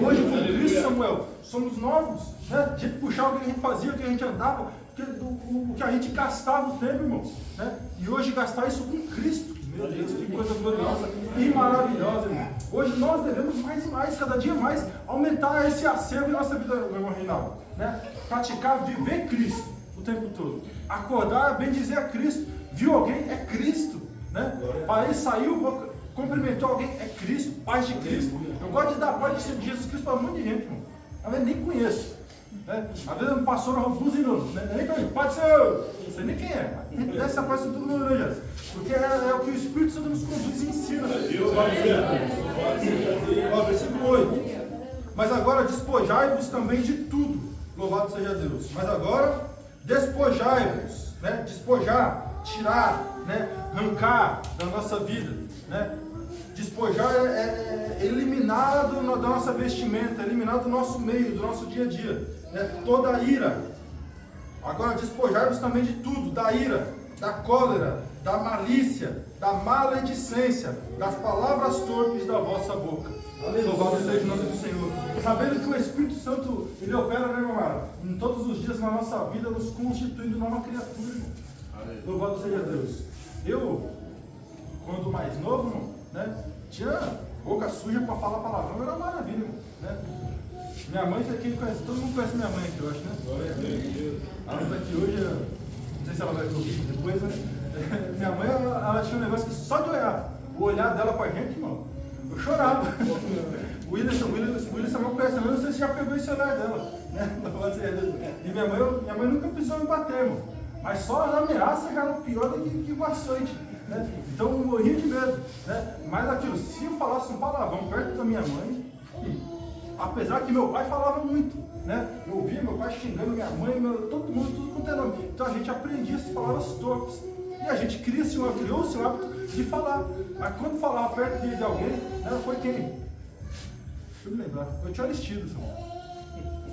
Hoje com Cristo, Samuel, somos novos. Né? De puxar o que a gente fazia, o que a gente andava, o que a gente gastava o tempo, irmãos. Né? E hoje gastar isso com Cristo. Meu Deus, que coisa gloriosa e maravilhosa, irmão. Hoje nós devemos mais e mais, cada dia mais, aumentar esse acervo em nossa vida, meu irmão Reinaldo. Né? Praticar, viver Cristo o tempo todo. Acordar, bem dizer a Cristo. Viu alguém? É Cristo. Né? Aí saiu, cumprimentou alguém? É Cristo, paz de Cristo. Eu gosto de dar paz de Jesus Cristo para um monte de gente, irmão. Às vezes nem conheço. Né? Às vezes me passou na rua buzinou. Pode ser eu. Não sei nem quem é. Essa paz tudo no orelhas. Porque é o que o Espírito Santo nos conduz e ensina. Versículo 8. Mas agora despojai-vos também de tudo. Louvado seja Deus. Mas agora despojai-vos. Né? Despojar, tirar, né? Arrancar da nossa vida. Né? Despojar é eliminar da nossa vestimenta, eliminar do nosso meio, do nosso dia a dia. Né? Toda a ira. Agora despojai-vos também de tudo, da ira, da cólera, da malícia, da maledicência, das palavras torpes da vossa boca. Louvado seja o nome do Senhor. Sabendo que o Espírito Santo, ele opera, né, meu amado? Em todos os dias na nossa vida, nos constituindo nova criatura, irmão. Louvado seja Deus. Eu, quando mais novo, irmão, né, tinha boca suja para falar palavrão, era uma maravilha, irmão, né? Minha mãe, quem conhece, todo mundo conhece minha mãe aqui, eu acho, né? Ela está aqui hoje, não sei se ela vai ouvir depois, né? Minha mãe, ela tinha um negócio que só de olhar, o olhar dela com a gente, irmão, eu chorava. O William Samuel conhece, eu não sei se já pegou esse olhar dela, né? E minha mãe nunca precisou me bater, irmão. Mas só a ameaça já era pior do que o açoite. Né? Então eu morria de medo. Né? Mas aquilo, se eu falasse um palavrão perto da minha mãe, apesar que meu pai falava muito, né? Eu ouvia meu pai xingando minha mãe, todo mundo, tudo quanto é nome. Então a gente aprendia essas palavras torpes. E a gente criou-se o hábito de falar. Mas quando falava perto de alguém, né, foi quem? Deixa eu me lembrar. Foi o tio Aristides.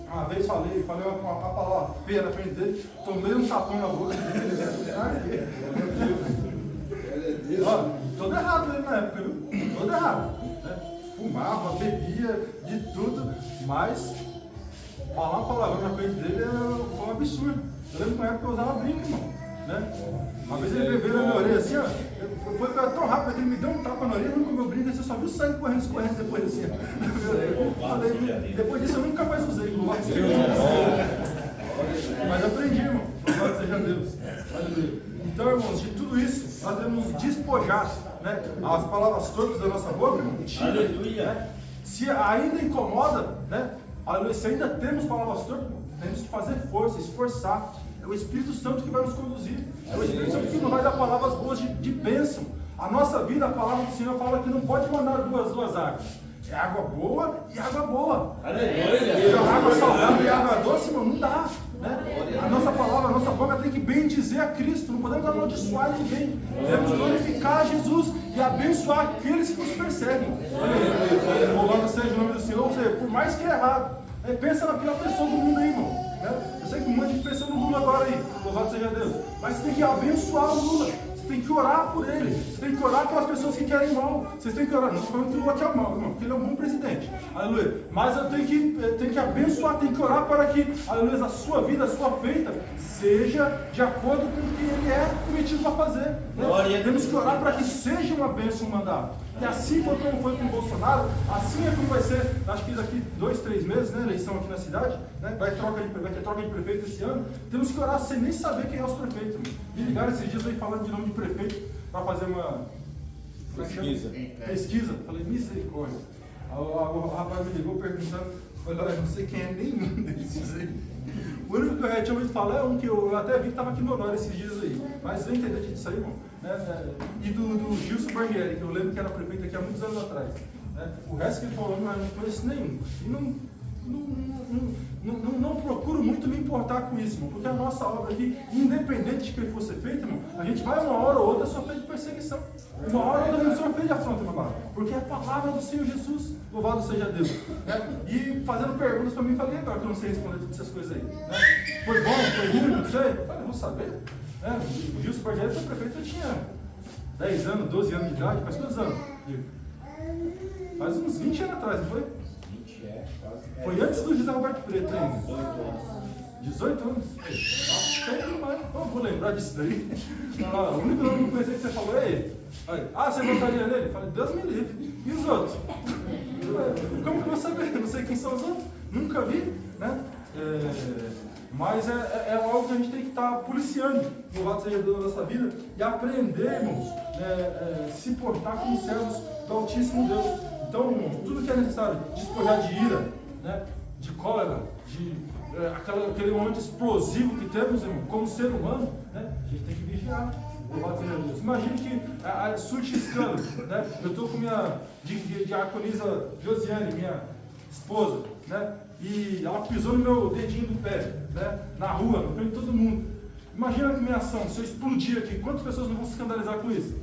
Uma vez falei uma palavra feia na frente dele, tomei um tapão na boca dele. Ó, todo errado ele na época, viu? Todo errado. Né? Fumava, bebia, de tudo, mas falar uma palavra na frente dele foi um absurdo. Eu lembro que na época eu usava brinco, irmão. Né? Uma vez ele bebeu na minha orelha assim, ó. Foi tão rápido que ele me deu um tapa na orelha, eu nunca meu brinco, você só viu sangue escorrendo depois assim. Depois disso eu nunca mais usei. Mas aprendi, irmão. Louvado seja Deus. Então, irmãos, de tudo isso, nós devemos despojar, né, as palavras torpes da nossa boca, irmão. Aleluia. Né? Se ainda incomoda, né? Aleluia, se ainda temos palavras torpes, temos que fazer força, esforçar. É o Espírito Santo que vai nos conduzir. É o Espírito Santo que nos vai dar palavras boas de bênção. A nossa vida, a palavra do Senhor fala que não pode mandar duas águas. É água boa e água boa. Aleluia. Água salgada e água doce, irmão, não dá. Né? A nossa palavra, a nossa boca tem que bendizer a Cristo. Não podemos amaldiçoar ninguém. Devemos glorificar a Jesus e abençoar aqueles que nos perseguem. Louvado seja o nome do Senhor. Ou seja, por mais que é errado, pensa na pior pessoa do mundo aí, irmão. Né? Eu sei que um monte de pessoa no Lula agora aí. Louvado seja Deus. Mas você tem que abençoar o Lula. Você tem que orar por ele. Você tem que orar pelas pessoas que querem mal. Vocês têm que orar. Não estou falando que o Lula quer mal, irmão, porque ele é um bom presidente. Aleluia. Mas eu tenho que abençoar, tenho que orar para que, aleluia, a sua vida, a sua feita, seja de acordo com o que ele é prometido para fazer. Né? Temos que orar para que seja uma bênção mandada. E assim como foi com o Bolsonaro, assim é como vai ser, acho que daqui 2, 3 meses, né, eleição aqui na cidade, né, vai ter troca de prefeito esse ano. Temos que orar sem nem saber quem é os prefeitos. Me ligaram esses dias aí falando de nome de prefeito para fazer uma pesquisa. Falei, misericórdia. O rapaz me ligou perguntando Olha, eu não sei quem é nenhum desses aí. O único que eu já tinha ouvido falar é um que eu até vi que estava aqui no Honório esses dias aí. Mas eu entendi disso aí, irmão. E do Gilson Barnieri, que eu lembro que era prefeito aqui há muitos anos atrás. O resto que ele falou, eu não conheço nenhum. E não procuro muito me importar com isso, irmão, porque a nossa obra aqui, independente de que for ser feita, irmão, a gente vai uma hora ou outra sofrer de perseguição. Uma hora ou outra a gente sofrer de afronta, meu amado, porque é a palavra do Senhor Jesus, louvado seja Deus. E fazendo perguntas para mim, falei agora que eu não sei responder todas essas coisas aí. Foi bom, foi ruim, não sei? Falei, vou saber. O Gilson Bardieri foi prefeito, eu tinha 10 anos, 12 anos de idade, faz quantos anos? Faz uns 20 anos atrás, não foi? Foi antes do José Roberto Preto, hein? 18 anos? Vou lembrar disso daí. O único nome que eu conheci que você falou é ele. Você votaria nele? Eu falei, Deus me livre. E os outros? Como que eu vou saber? Eu não sei quem são os outros. Nunca vi, né? Mas é algo que a gente tem que estar policiando, louvado seja Deus na nossa vida, e aprender, irmãos, se portar como servos do Altíssimo Deus. Então, irmãos, tudo que é necessário, despojar de ira, de cólera, de aquele momento explosivo que temos, irmão, como ser humano, a gente tem que vigiar. Louvado seja Deus. Imagine que surge escândalo, eu estou com minha diaconisa Josiane, minha esposa, e ela pisou no meu dedinho do pé, na rua, na frente de todo mundo. Imagina a minha ação, se eu explodir aqui, quantas pessoas não vão se escandalizar com isso?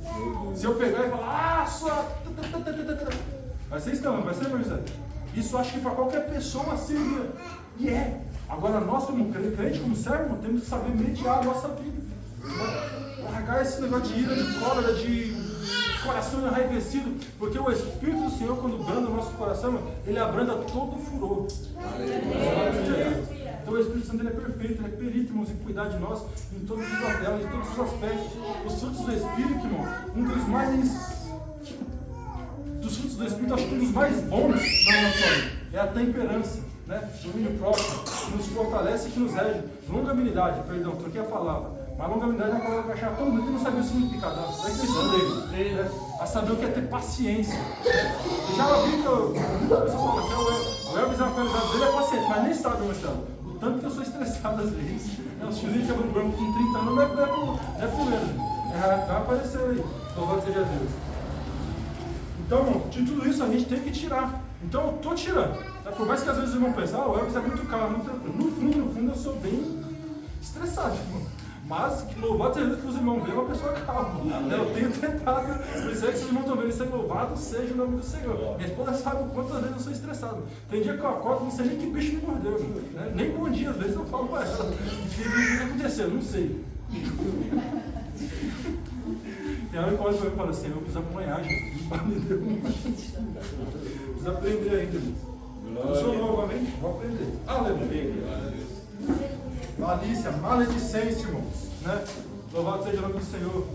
Se eu pegar e falar, sua... Vai ser escândalo, vai ser, meu José? Isso acho que para qualquer pessoa seria. E Agora nós, como crente, como servo, temos que saber mediar a nossa vida. Largar esse negócio de ira, de cólera, de coração enraivecido, porque o Espírito do Senhor, quando branda o nosso coração, ele abranda todo o furor. Então o Espírito Santo ele é perfeito, ele é perito, irmãos, em cuidar de nós, em todos os aspectos, em todos os aspectos. Os frutos do Espírito, irmão, um dos frutos do Espírito, acho que um dos mais bons na nossa vida é a temperança, domínio próprio, que nos fortalece e que nos rege. Longanimidade, perdão, troquei a palavra. Mas longanimidade é uma palavra que eu achava tão bonita que não sabia o significado. Daí que eu estudei, a saber o que é ter paciência. Eu já ouvi que muita pessoa fala que o Elvis, a qualidade dele é paciente, mas nem sabe, Marcelo, o tanto que eu sou estressado às vezes. Os tiozinhos quebrando branco com 30 anos não é por menos. Vai aparecer aí, louvado seja Deus. Então, de tudo isso a gente tem que tirar. Então eu estou tirando. Por mais que às vezes os irmãos pensem, o Elvis é muito calmo, muito tranquilo. No fundo eu sou bem estressado, irmão. Mas louvado seja Deus que os irmãos veem uma pessoa calma. Eu tenho tentado. Por isso é que se os irmãos estão vendo isso, louvado seja o nome do Senhor. Minha esposa sabe o quantas vezes eu sou estressado. Tem dia que eu acordo, não sei nem que bicho me mordeu. Nem bom dia, às vezes eu falo para ela. O que aconteceu? Não sei. Tem hora que olha para mim e fala assim, eu preciso apanhar, gente. Preciso aprender ainda. Eu sou novo, amém? Vou aprender. Aleluia. Malícia, maledicência, irmãos. Louvado seja o nome do Senhor.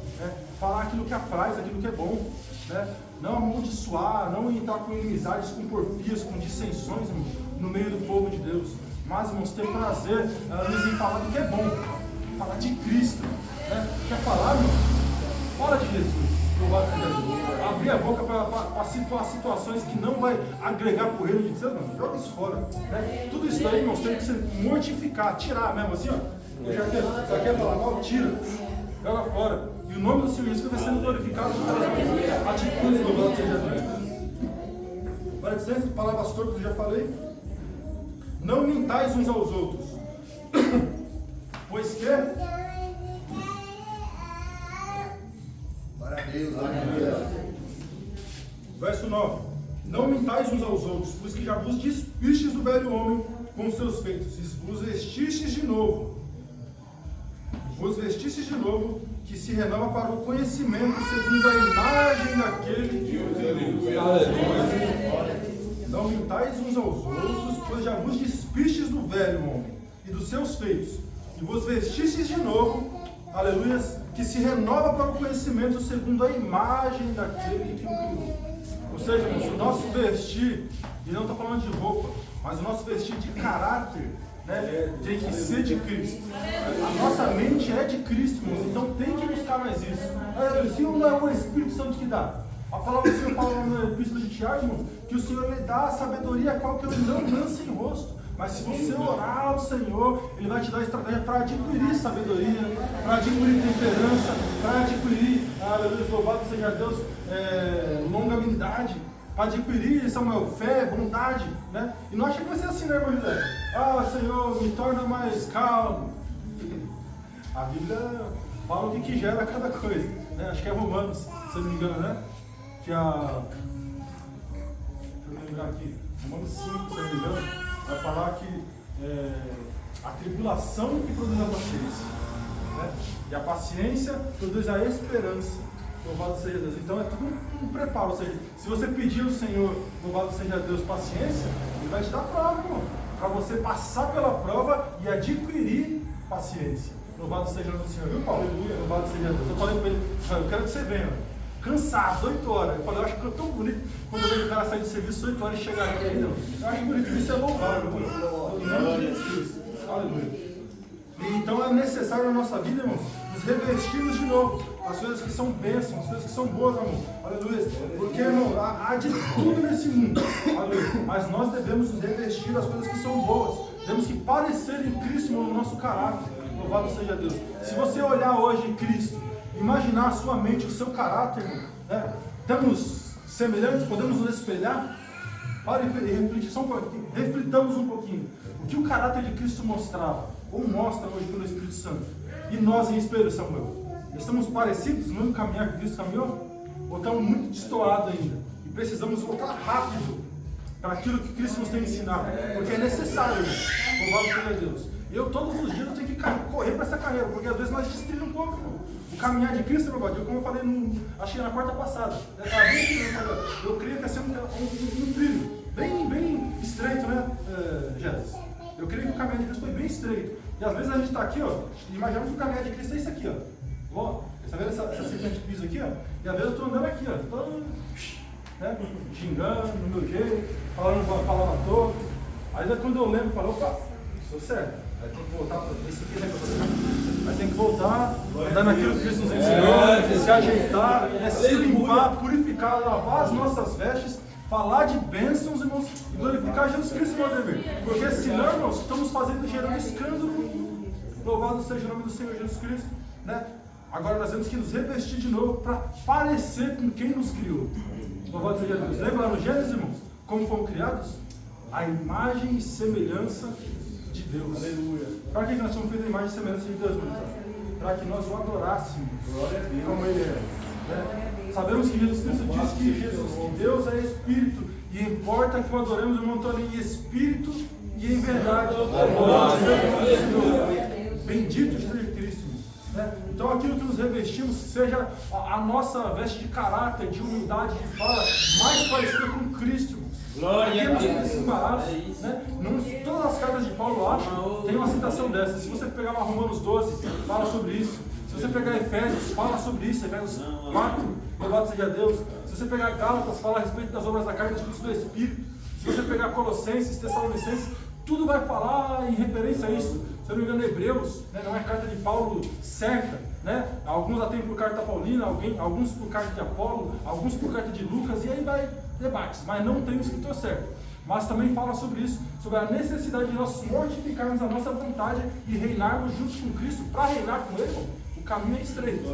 Falar aquilo que apraz, aquilo que é bom. Não amaldiçoar, não entrar com inimizades, com porfias, com dissensões, irmãos, no meio do povo de Deus. Mas, irmãos, ter prazer em falar do que é bom. Falar de Cristo. Quer falar, irmão? Fala de Jesus. Abrir a boca para situações que não vai agregar para o reino de Deus, não, joga isso fora. Tudo isso daí, irmãos, tem que se mortificar, tirar mesmo assim, já quer falar mal, tira, joga fora. E o nome do Senhor Jesus vai sendo glorificado por atitudes do louvado seja Deus. Maledicência, palavras tortas, eu já falei. Não mintais uns aos outros, pois que Deus, aleluia. Verso 9. Não mintais uns aos outros, pois que já vos despistes do velho homem com os seus feitos, e vos vestistes de novo. Que se renova para o conhecimento segundo a imagem daquele que o criou. Não mintais uns aos outros, pois já vos despistes do velho homem e dos seus feitos, e vos vestistes de novo, aleluia, que se renova para o conhecimento segundo a imagem daquele que o criou. Ou seja, irmãos, o nosso vestir, e não estou falando de roupa, mas o nosso vestir de caráter, tem que ser de Cristo. A nossa mente é de Cristo, irmãos, então tem que buscar mais isso. Se não é o Espírito Santo que dá. A palavra do Senhor fala na Epístola de Tiago, irmãos, que o Senhor lhe dá a sabedoria a qual que ele não lança em rosto. Mas se você orar ao Senhor, Ele vai te dar estratégia para adquirir sabedoria, para adquirir temperança, para adquirir, aleluia, louvado seja Deus, longanimidade, para adquirir, Samuel, fé, bondade, né? E não acha que vai ser assim, né, irmão José? Senhor, me torna mais calmo. A Bíblia fala o que gera cada coisa, né? Acho que é Romanos, se eu não me engano, né? Deixa eu lembrar aqui, Romanos 5, se eu não me engano. Vai falar que a tribulação que produz a paciência, né? E a paciência produz a esperança. Louvado seja Deus. Então é tudo um preparo. Ou seja, se você pedir ao Senhor, louvado seja Deus, paciência, Ele vai te dar prova, irmão, para você passar pela prova e adquirir paciência. Louvado seja o Senhor, viu, Paulo? Louvado seja Deus. Eu falei para ele, eu quero que você venha, cansado, 8 horas. Eu falei, eu acho que é tão bonito quando eu vejo o cara sair de serviço 8 horas e chegar aqui. Eu acho bonito, isso é louvável, aleluia. Então é necessário na nossa vida, irmãos, nos revestirmos de novo, as coisas que são bênçãos, as coisas que são boas, amor. Aleluia. Porque, irmão, há de tudo nesse mundo, aleluia. Mas nós devemos nos revestir das coisas que são boas. Temos que parecer em Cristo no nosso caráter. Louvado seja Deus. Se você olhar hoje em Cristo, imaginar a sua mente, o seu caráter, né? Estamos semelhantes, podemos nos espelhar? Para e refletir só um pouquinho, reflitamos um pouquinho. O que o caráter de Cristo mostrava, ou mostra hoje pelo Espírito Santo? E nós em espelho, Samuel? Estamos parecidos no mesmo caminhar que Cristo caminhou? Ou estamos muito destoados ainda? E precisamos voltar rápido para aquilo que Cristo nos tem ensinado, porque é necessário, louvado seja Deus. Eu todos os dias eu tenho que correr para essa carreira, porque às vezes nós distraímos um pouco, irmão. O caminhar de Cristo, meu Deus, como eu falei, acho que na quarta passada, eu creio que vai ser um trilho bem estreito, né, Jesus? Eu creio que o caminhar de Cristo foi bem estreito. E às vezes a gente está aqui, ó, e imaginamos que o caminhar de Cristo é isso aqui, ó. Tá vendo essa sequência de piso aqui, ó? E às vezes eu estou andando aqui, ó, tô, né, xingando, no meu jeito, falando uma palavra toda. Aí quando eu lembro, eu falo, opa, estou certo. Aí tem que voltar para esse aqui, né? Aí tem que voltar, andar naquilo que Cristo nos ensinou, se ajeitar, se limpar, purificar, lavar as nossas vestes, falar de bênçãos, irmãos, e glorificar Jesus Cristo, meu dever. Porque senão, irmãos, estamos gerando escândalo. Louvado seja o nome do Senhor Jesus Cristo, né? Agora nós temos que nos revestir de novo para parecer com quem nos criou. Louvado seja Deus. Lembra lá no Gênesis, irmãos, como fomos criados? A imagem e semelhança de Deus. Aleluia. Para que nós somos feitos a imagem e semelhança de Deus, irmãos? Para que nós o adorássemos como Ele é. Né? Sabemos que Jesus Cristo diz que Deus é Espírito e importa que o adoremos, irmão Antônio, em Espírito e em verdade. Bendito seja Cristo. Né? Então aquilo que nos revestimos seja a nossa veste de caráter, de humildade, de fala, mais parecida com Cristo. Glória a Deus. Né? Todas as cartas de Paulo, acho, tem uma citação dessa. Se você pegar uma Romanos 12, fala sobre isso. Se você pegar Efésios, fala sobre isso. Efésios 4, louvado seja Deus. Se você pegar Gálatas, fala a respeito das obras da carne e do Espírito. Se você pegar Colossenses, Tessalonicenses, tudo vai falar em referência a isso. Se eu não me engano, Hebreus, né, não é carta de Paulo certa, né? Alguns a têm por carta paulina, alguns por carta de Apolo, alguns por carta de Lucas, e aí vai debates, mas não tem o escritor certo. Mas também fala sobre isso, sobre a necessidade de nós mortificarmos a nossa vontade e reinarmos juntos com Cristo. Para reinar com Ele, o caminho é estreito.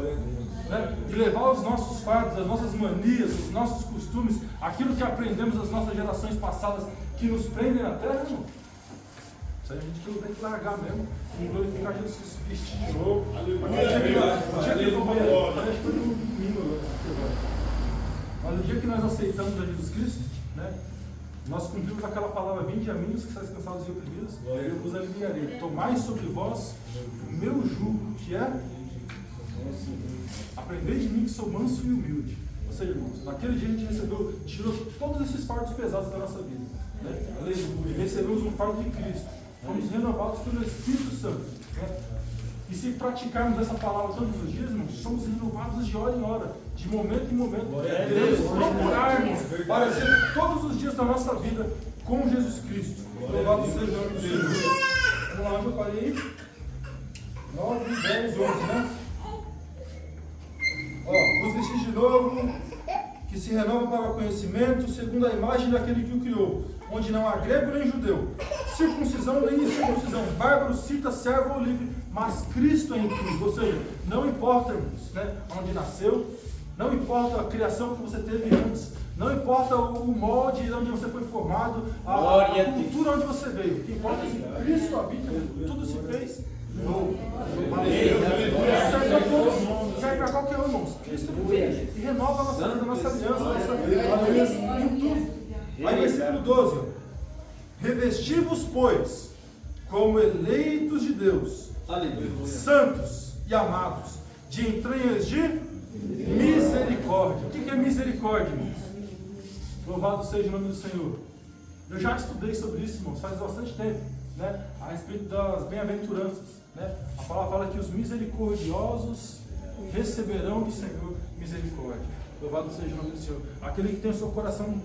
Né? E levar os nossos fardos, as nossas manias, os nossos costumes, aquilo que aprendemos das nossas gerações passadas que nos prendem na terra, irmão. Isso aí a gente tem que largar mesmo e glorificar Jesus Cristo, vestir de novo. Mas o dia que nós aceitamos a Jesus Cristo, né, nós cumprimos aquela palavra: vinde a mim, os que estáis cansados e oprimidos, eu vos aliviarei. Tomai sobre vós o meu jugo, que é aprendei de mim, que sou manso e humilde. Ou seja, irmãos, naquele dia a gente tirou todos esses fardos pesados da nossa vida, né? Recebemos um fardo de Cristo, fomos renovados pelo Espírito Santo, né? E se praticarmos essa palavra todos os dias, irmãos, somos renovados de hora em hora, de momento em momento. Devemos procurarmos parecer todos os dias da nossa vida com Jesus Cristo. Louvado seja o nome de Deus. Vamos lá, onde eu parei? 9, 10, 11, né? Ó, vos vestir de novo, que que se renova para o conhecimento, segundo a imagem daquele que o criou, onde não há grego nem judeu, circuncisão nem incircuncisão, bárbaro, cita, servo ou livre, mas Cristo é em tudo. Ou seja, não importa, irmãos, né, onde nasceu, não importa a criação que você teve antes, não importa o molde onde você foi formado, a cultura onde você veio. O que importa é que Cristo habita, tudo se fez novo. Serve para qualquer um, irmãos. Cristo é e renova a nossa vida, a nossa aliança, a nossa vida em tudo. Aí, versículo 12: revesti-vos, pois, como eleitos de Deus, santos e amados, de entranhas de misericórdia. O que é misericórdia, irmãos? Louvado seja o nome do Senhor. Eu já estudei sobre isso, irmãos, faz bastante tempo, né? A respeito das bem-aventuranças, né? A palavra fala que os misericordiosos receberão do Senhor misericórdia. Louvado seja o nome do Senhor. Aquele que tem o seu coração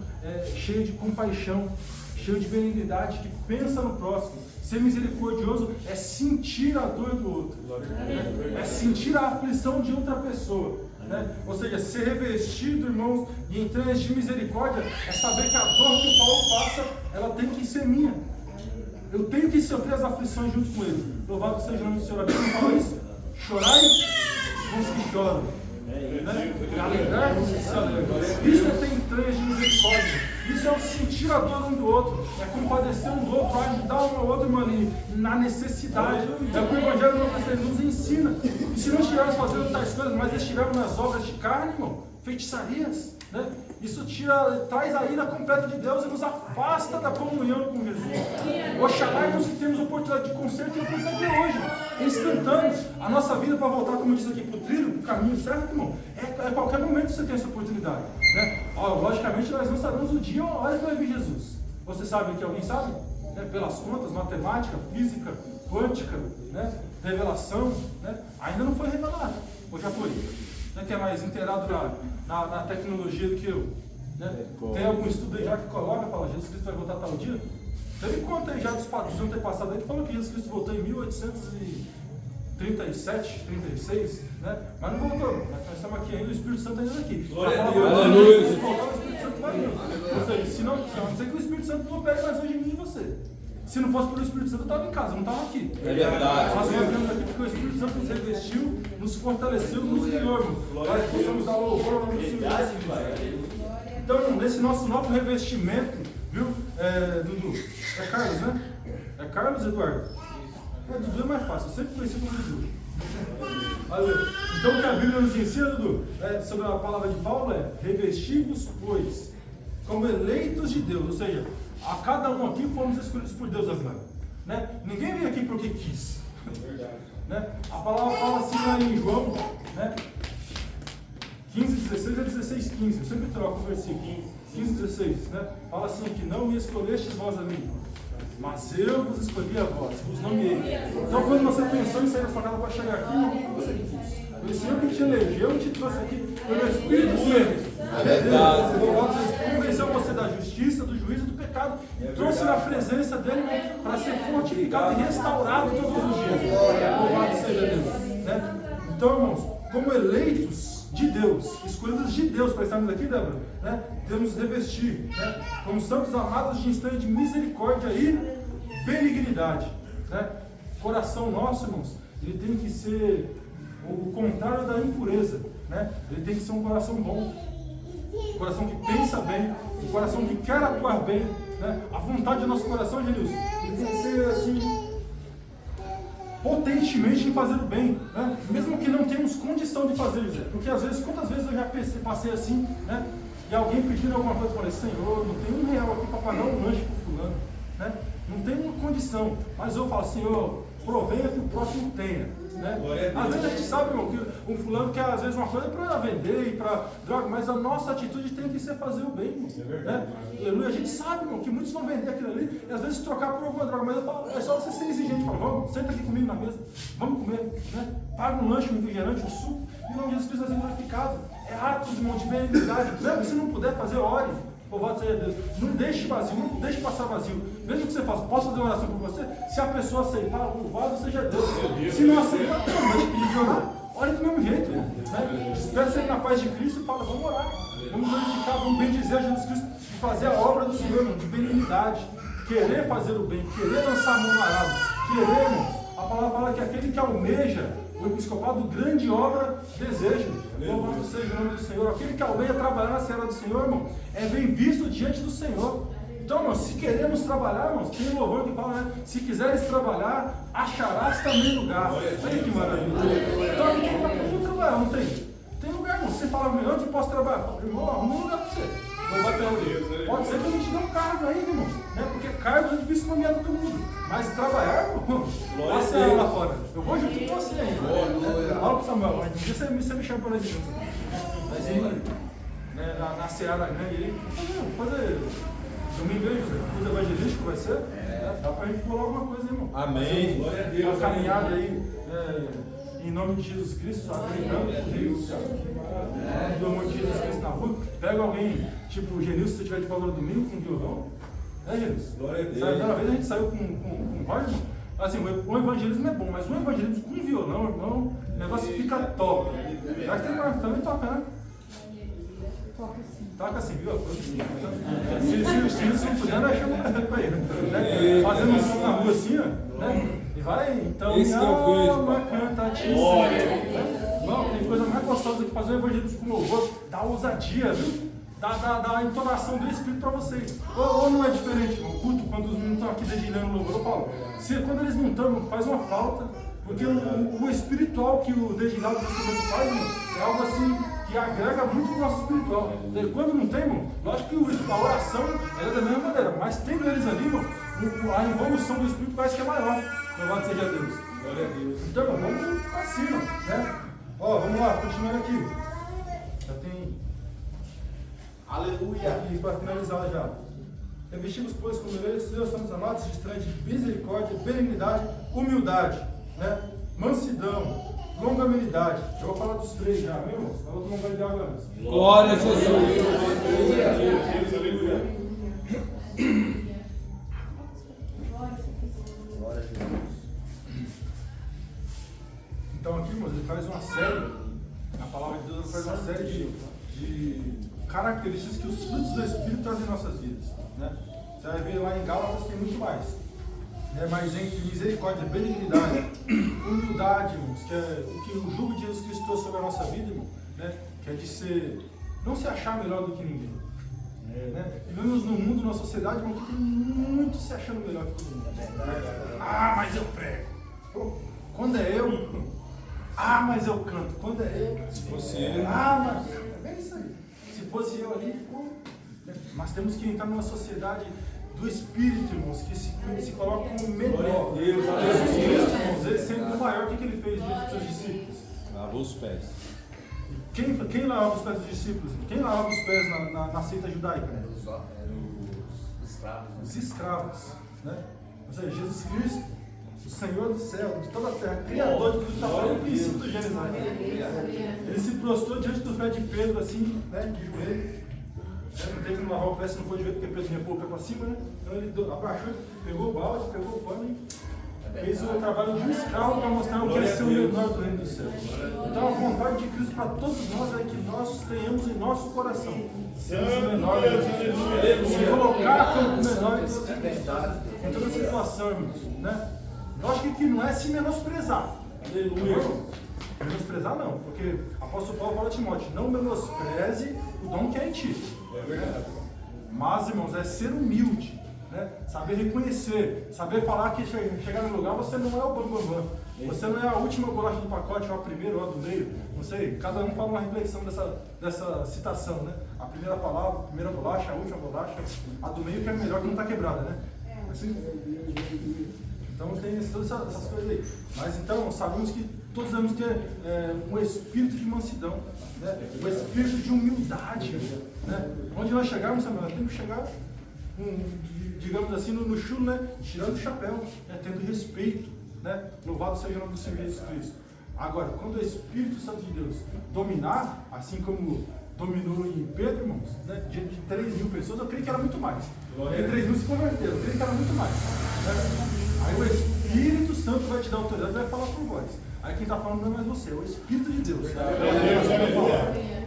cheio de compaixão, cheio de benignidade, que pensa no próximo. Ser misericordioso é sentir a dor do outro, é sentir a aflição de outra pessoa. Né? Ou seja, ser revestido, irmãos, de entranhas de misericórdia é saber que a dor que o Paulo passa, ela tem que ser minha. Eu tenho que sofrer as aflições junto com ele. Louvado seja o nome do Senhor. A Bíblia fala isso. Chorai com os que choram, né? Alegrai-vos que se alegram. Isso é ter entranhas de misericórdia. Isso é o sentir a dor um do outro, é compadecer um do outro, ajudar um ao outro, irmão, na necessidade. É o que o Evangelho nos ensina. E se não estivermos fazendo tais coisas, mas estivermos nas obras de carne, irmão, feitiçarias, né? Isso traz a ira completa de Deus e nos afasta da comunhão com Jesus. Oxalá, irmãos, que temos oportunidade de conserto e oportunidade de hoje, instantâneo. A nossa vida para voltar, como diz aqui, para o trilho, para o caminho certo, irmão, é qualquer momento que você tem essa oportunidade, né? Logicamente, nós não sabemos o dia ou a hora que vai vir Jesus. Você sabe que alguém sabe? Né? Pelas contas, matemática, física, quântica, né? Revelação, né? Ainda não foi revelado. Ou já foi? Né? Que é mais inteirado na tecnologia do que eu. Né? Tem algum estudo aí já que coloca, fala, Jesus Cristo vai voltar tal dia? Teve conta aí já dos antepassados aí que falou que Jesus Cristo voltou em 1837, 36, né? Mas não voltou. Nós estamos aqui ainda, o Espírito Santo ainda aqui. Glória a Deus. Aleluia. Se voltar, o Espírito Santo vai vir. Ou seja, se não dizer que o Espírito Santo não opera mais hoje em mim e você. Se não fosse pelo Espírito Santo, eu estava em casa, eu não estava aqui. É verdade. Nós viemos aqui porque o Espírito Santo nos revestiu, nos fortaleceu, nos guiou, para que possamos dar louvor ao nome do Senhor. Então, nesse nosso novo revestimento, viu, Dudu? É Carlos, né? É Carlos, Eduardo? Dudu é mais fácil, eu sempre conheci como Dudu. Então, o que a Bíblia nos ensina, Dudu, sobre a palavra de Paulo é: revesti-vos, pois, como eleitos de Deus. Ou seja, a cada um aqui fomos escolhidos por Deus agora, né? Ninguém veio aqui porque quis. Né? A palavra fala assim lá em João, né? 15:16 a 16:15. Eu sempre troco o versículo. 15:16, né? Fala assim: que não me escolhestes vós a mim, mas eu vos escolhi a vós, vos nomeei. Então, quando você pensou em sair da sua casa para chegar aqui, não foi você que quis. Foi o Senhor que te elegeu e te trouxe aqui pelo Espírito Santo. É verdade. Convenceu você da justiça, do juízo e do pecado. E trouxe na presença dele para ser fortificado e restaurado todos os dias. Louvado seja Deus. Né? Então, irmãos, como eleitos de Deus, escolhidos de Deus para estarmos aqui, Débora, né? Temos revestir, né? Como santos amados de instante de misericórdia e benignidade. Né? Coração nosso, irmãos, ele tem que ser o contrário da impureza, né? Ele tem que ser um coração bom, um coração que pensa bem, um coração que quer atuar bem, né? A vontade do nosso coração, Genilson, ele tem que ser assim, potentemente em fazer o bem, né? Mesmo que não tenhamos condição de fazer, José, porque às vezes, quantas vezes eu já passei assim, né? E alguém pedindo alguma coisa, eu falei: Senhor, não tem R$1 aqui para pagar um lanche para o fulano, né? Não tenho condição, mas eu falo: Senhor, provenha que o próximo tenha. Né? Às vezes a gente sabe, irmão, que um fulano quer às vezes uma coisa para vender e para droga, mas a nossa atitude tem que ser fazer o bem, irmão. Né? Aleluia. A gente sabe, irmão, que muitos vão vender aquilo ali e às vezes trocar por alguma droga, mas eu falo, é só você ser exigente, fala: vamos, senta aqui comigo na mesa, vamos comer, né? Paga um lanche, um refrigerante, um suco, e o nome de Jesus Cristo vai ser glorificado. É atos, irmão, de benignidade. Se não puder fazer, ore. Louvado seja Deus. Não deixe vazio, não deixe passar vazio. Mesmo que você faça: posso fazer uma oração por você? Se a pessoa aceitar, louvado seja Deus. Se não aceitar, não, mas pedir de orar. Ore do mesmo jeito, né? Espera ser na paz de Cristo e fala: vamos orar. vamos glorificar, vamos bendizer Jesus Cristo e fazer a obra do Senhor, irmão, de benignidade. Querer fazer o bem, querer lançar a mão no arado, querer, irmãos. A palavra fala que aquele que almeja o episcopado, grande obra, deseja. Louvado seja o nome do Senhor. Aquele que almeja trabalhar na seara do Senhor, irmão, é bem visto diante do Senhor. Então, irmão, se queremos trabalhar, irmãos, tem um louvor que fala, né? Se quiseres trabalhar, acharás também lugar. Olha que maravilha. Então, aqui tem para trabalhar, não tem? Tem lugar, irmão. Você fala, onde posso trabalhar? Irmão, arruma um lugar para você. Pode ser que a gente dê um cargo ainda, irmão, né? Porque cargo é difícil nomear todo mundo. Mas trabalhar, irmão, passa lá fora. Eu vou junto com você ainda. Fala pro Samuel, um dia você me chama para nós juntos. Mas aí, né, na seara grande aí, fazer domingo aí, José, tudo evangelístico vai ser? Dá pra gente pular alguma coisa, irmão. Amém. Glória a Deus. Uma caminhada aí, em nome de Jesus Cristo, acreditando por Deus. Do amor de Jesus Cristo na rua. Pega alguém, tipo o Genilson, se você tiver de valor domingo com violão. Né, Genilson? Glória a Deus. Uma vez a gente saiu com o Roger. Assim, o evangelismo é bom, mas o evangelismo com violão, irmão, o negócio fica top. Já que tem também toca, né? Toca assim, viu? Se não puder, nós chamamos pra ele. Né? Fazendo um som na rua assim, ó. Né? E vai, então, esse minha alma canta a ti, Senhor. Não, tem coisa mais gostosa do que fazer um evangelismo com louvor, dá ousadia, viu? Dá a entonação do Espírito para vocês. Ou não é diferente, o culto, quando os meninos estão aqui dedilhando o louvor, eu falo, quando eles não estão, faz uma falta, porque o espiritual que o dedilhado do instrumento faz, irmão, é algo assim que agrega muito o nosso espiritual. E quando não tem, irmão, lógico que a oração é da mesma maneira, mas tendo eles ali, irmão, a evolução do Espírito parece que é maior. Louvado seja Deus. Glória a Deus. Então, vamos para cima, né? Ó, vamos lá, continuando aqui. Já tem. Aleluia. Aqui para finalizar já. Revestimos, pois, como eles, Deus, somos amados, de estranha de misericórdia, benignidade, humildade, né? Mansidão, longanimidade. Eu vou falar dos três já, meu irmão? Falou do longanimidade agora. Glória a Jesus. Aleluia. Então aqui, irmãos, ele faz uma série, a palavra de Deus faz uma série de características que os frutos do Espírito trazem em nossas vidas. Né? Você vai ver lá em Gálatas tem muito mais. Né? Mas entre misericórdia, benignidade, humildade, irmãos, que é o que o jugo de Jesus Cristo trouxe sobre a nossa vida, irmão, né? Que é de não se achar melhor do que ninguém. Né? Vivemos num mundo, numa sociedade, irmão, que tem muito se achando melhor que todo mundo. Ah, mas eu prego. Pô, quando é eu? Ah, mas eu canto. Quando é eu? Se fosse ele. Ah, mas é isso aí. Se fosse eu ali, pô. Mas temos que entrar numa sociedade do Espírito, irmãos, que se coloca como menor. Jesus Cristo, irmãos, ele sendo o maior, o que ele fez diante dos seus discípulos? Lavou os pés. Quem lavava os pés dos discípulos? Quem lavava os pés na seita judaica? Os escravos. Né? Os escravos. Né? Ou seja, Jesus Cristo, o Senhor do céu, de toda a terra, Criador de tudo, está falando o princípio do Gênesis. Ele se prostrou diante do pé de Pedro, assim, né, de joelho. Não tem como lavar o pé se não for de joelho, porque Pedro vinha pôr o pé para cima, né? Então ele abaixou, pegou o balde, pegou o pano e fez o trabalho de um escravo para mostrar o que é ser o menor do reino dos céus. Então a vontade de Cristo para todos nós é que nós tenhamos em nosso coração sermos o menor do reino dos céus. Se colocar como o menor em toda situação, irmãos, né? Lógico que não é se menosprezar. Aleluia. Menosprezar não, porque o apóstolo Paulo fala a Timóteo, não menospreze o dom que é em ti. É verdade. Mas, irmãos, é ser humilde, né? Saber reconhecer, saber falar que chegar no lugar você não é o bambambam. Você não é a última bolacha do pacote, ou a primeira, ou a do meio. Não sei, cada um fala uma reflexão dessa citação, né? A primeira palavra, a primeira bolacha, a última bolacha, a do meio que é melhor que não está quebrada, né? Assim, então tem todas essas coisas aí. Mas então, sabemos que todos devemos ter um espírito de mansidão, né? Um espírito de humildade. Né? Onde nós chegarmos, nós temos que chegar, digamos assim, no chulo, né? Tirando o chapéu, né? Tendo respeito. Né? Louvado seja o nome do Senhor Jesus Cristo. Agora, quando o Espírito Santo de Deus dominar, assim como dominou em Pedro, irmãos, né? Diante de 3.000 pessoas, eu creio que era muito mais. E 3.000 se converteram, eu creio que era muito mais. Né? Aí o Espírito Santo vai te dar autoridade e vai falar por voz. Aí quem está falando não é mais você, é o Espírito de Deus.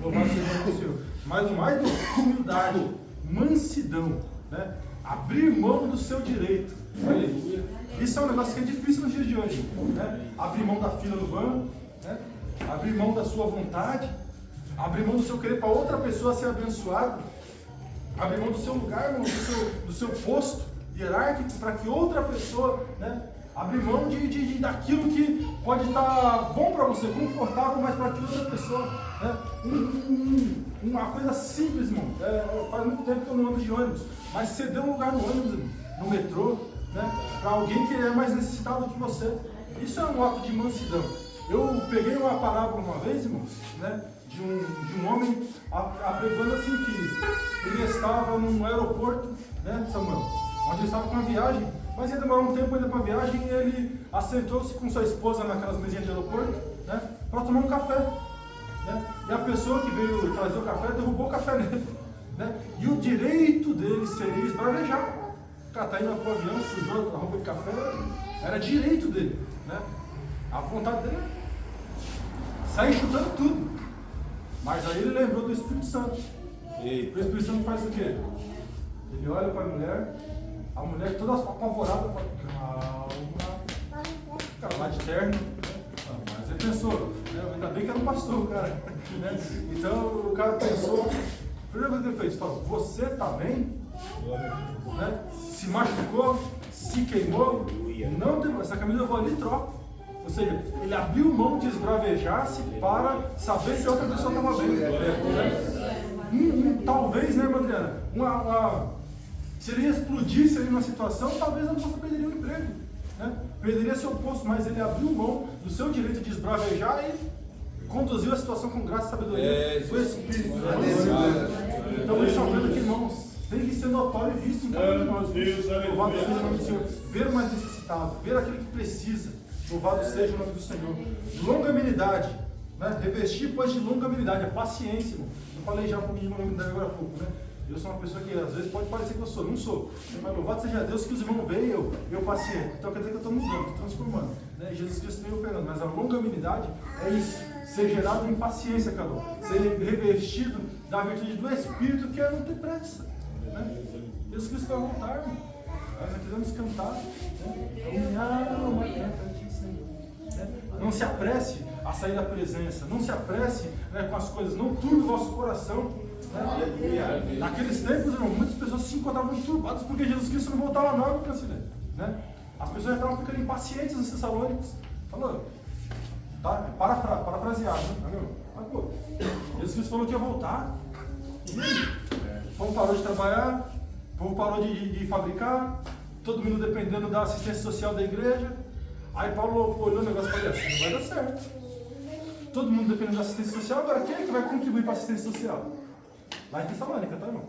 Louvado seja o Senhor. Mas o mais do humildade, mansidão, né? Abrir mão do seu direito. Aleluia. Isso é um negócio que é difícil nos dias de hoje, né? Abrir mão da fila no banco, né? Abrir mão da sua vontade, abrir mão do seu querer para outra pessoa ser abençoada, abrir mão do seu lugar, irmão, do seu posto hierárquico para que outra pessoa, né? Abrir mão daquilo que pode estar bom para você, confortável, mas para que outra pessoa, né? Uma coisa simples, irmão. Faz muito tempo que eu não ando de ônibus, mas ceder um lugar no ônibus, irmão, no metrô, né? Para alguém que é mais necessitado que você. Isso é um ato de mansidão. Eu peguei uma parábola uma vez, irmãos, né? De um homem apregando assim que ele estava num aeroporto, né, Samuel? Onde ele estava com uma viagem, mas ia demorar um tempo ainda para a viagem e ele assentou-se com sua esposa naquelas mesinhas de aeroporto, né? Para tomar um café, né? E a pessoa que veio trazer o café derrubou o café nele, né? E o direito dele seria esbravejar. O cara está indo para o avião, sujou a roupa de café, era direito dele, né? A vontade dele é sair chutando tudo. Mas aí ele lembrou do Espírito Santo. O Espírito Santo faz o quê? Ele olha para a mulher toda apavorada, fala, calma, cara lá de terno. Mas ele pensou, né? Ainda bem que era um pastor, cara. Né? Então o cara pensou, a primeira coisa que ele fez, falou, você está bem? Né? Se machucou, se queimou, não tem, essa camisa eu vou ali e troco. Ou seja, ele abriu mão de esbravejar-se para saber se a outra pessoa estava bem. Talvez, né, irmã Adriana, se ele explodisse ali numa situação, talvez a pessoa perderia o emprego, né? Perderia seu posto, mas ele abriu mão do seu direito de esbravejar e conduziu a situação com graça e sabedoria do Espírito. Então, isso é uma coisa que, irmãos, tem que ser notório e visto em cada um de nós. Louvado seja o nome do Senhor. Ver o mais necessitado, ver aquele que precisa. Louvado seja o nome do Senhor. Longanimidade, né? Revestir, pois, de longanimidade, a paciência, irmão. Eu falei já um pouquinho de longanimidade agora há pouco, né? Eu sou uma pessoa que às vezes pode parecer que eu sou, não sou. Mas louvado seja Deus que os irmãos veem eu paciente. Então quer dizer que eu estou mudando, estou transformando. Né? Jesus Cristo veio operando. Mas a longanimidade é isso. Ser gerado em paciência, Carol. Ser revestido da virtude do Espírito, que é não ter pressa. Né? Jesus Cristo vai voltar, irmão. Nós queremos cantar. Né? Minha alma canta a ti, Senhor. Não se apresse a sair da presença. Não se apresse, né, com as coisas. Não turbe o vosso coração. Né? Naqueles tempos, irmão, muitas pessoas se encontravam turbadas porque Jesus Cristo não voltava não para si, né? As pessoas estavam ficando impacientes nos Tessalônicos. Falou, tá? Parafraseado, né? Mas, pô, Jesus Cristo falou que ia voltar. E aí? O povo parou de trabalhar, o povo parou de fabricar, todo mundo dependendo da assistência social da igreja. Aí Paulo olhou o negócio e falou assim, não vai dar certo. Todo mundo dependendo da assistência social, agora quem é que vai contribuir para a assistência social? Lá em Tessalônica, tá, irmão?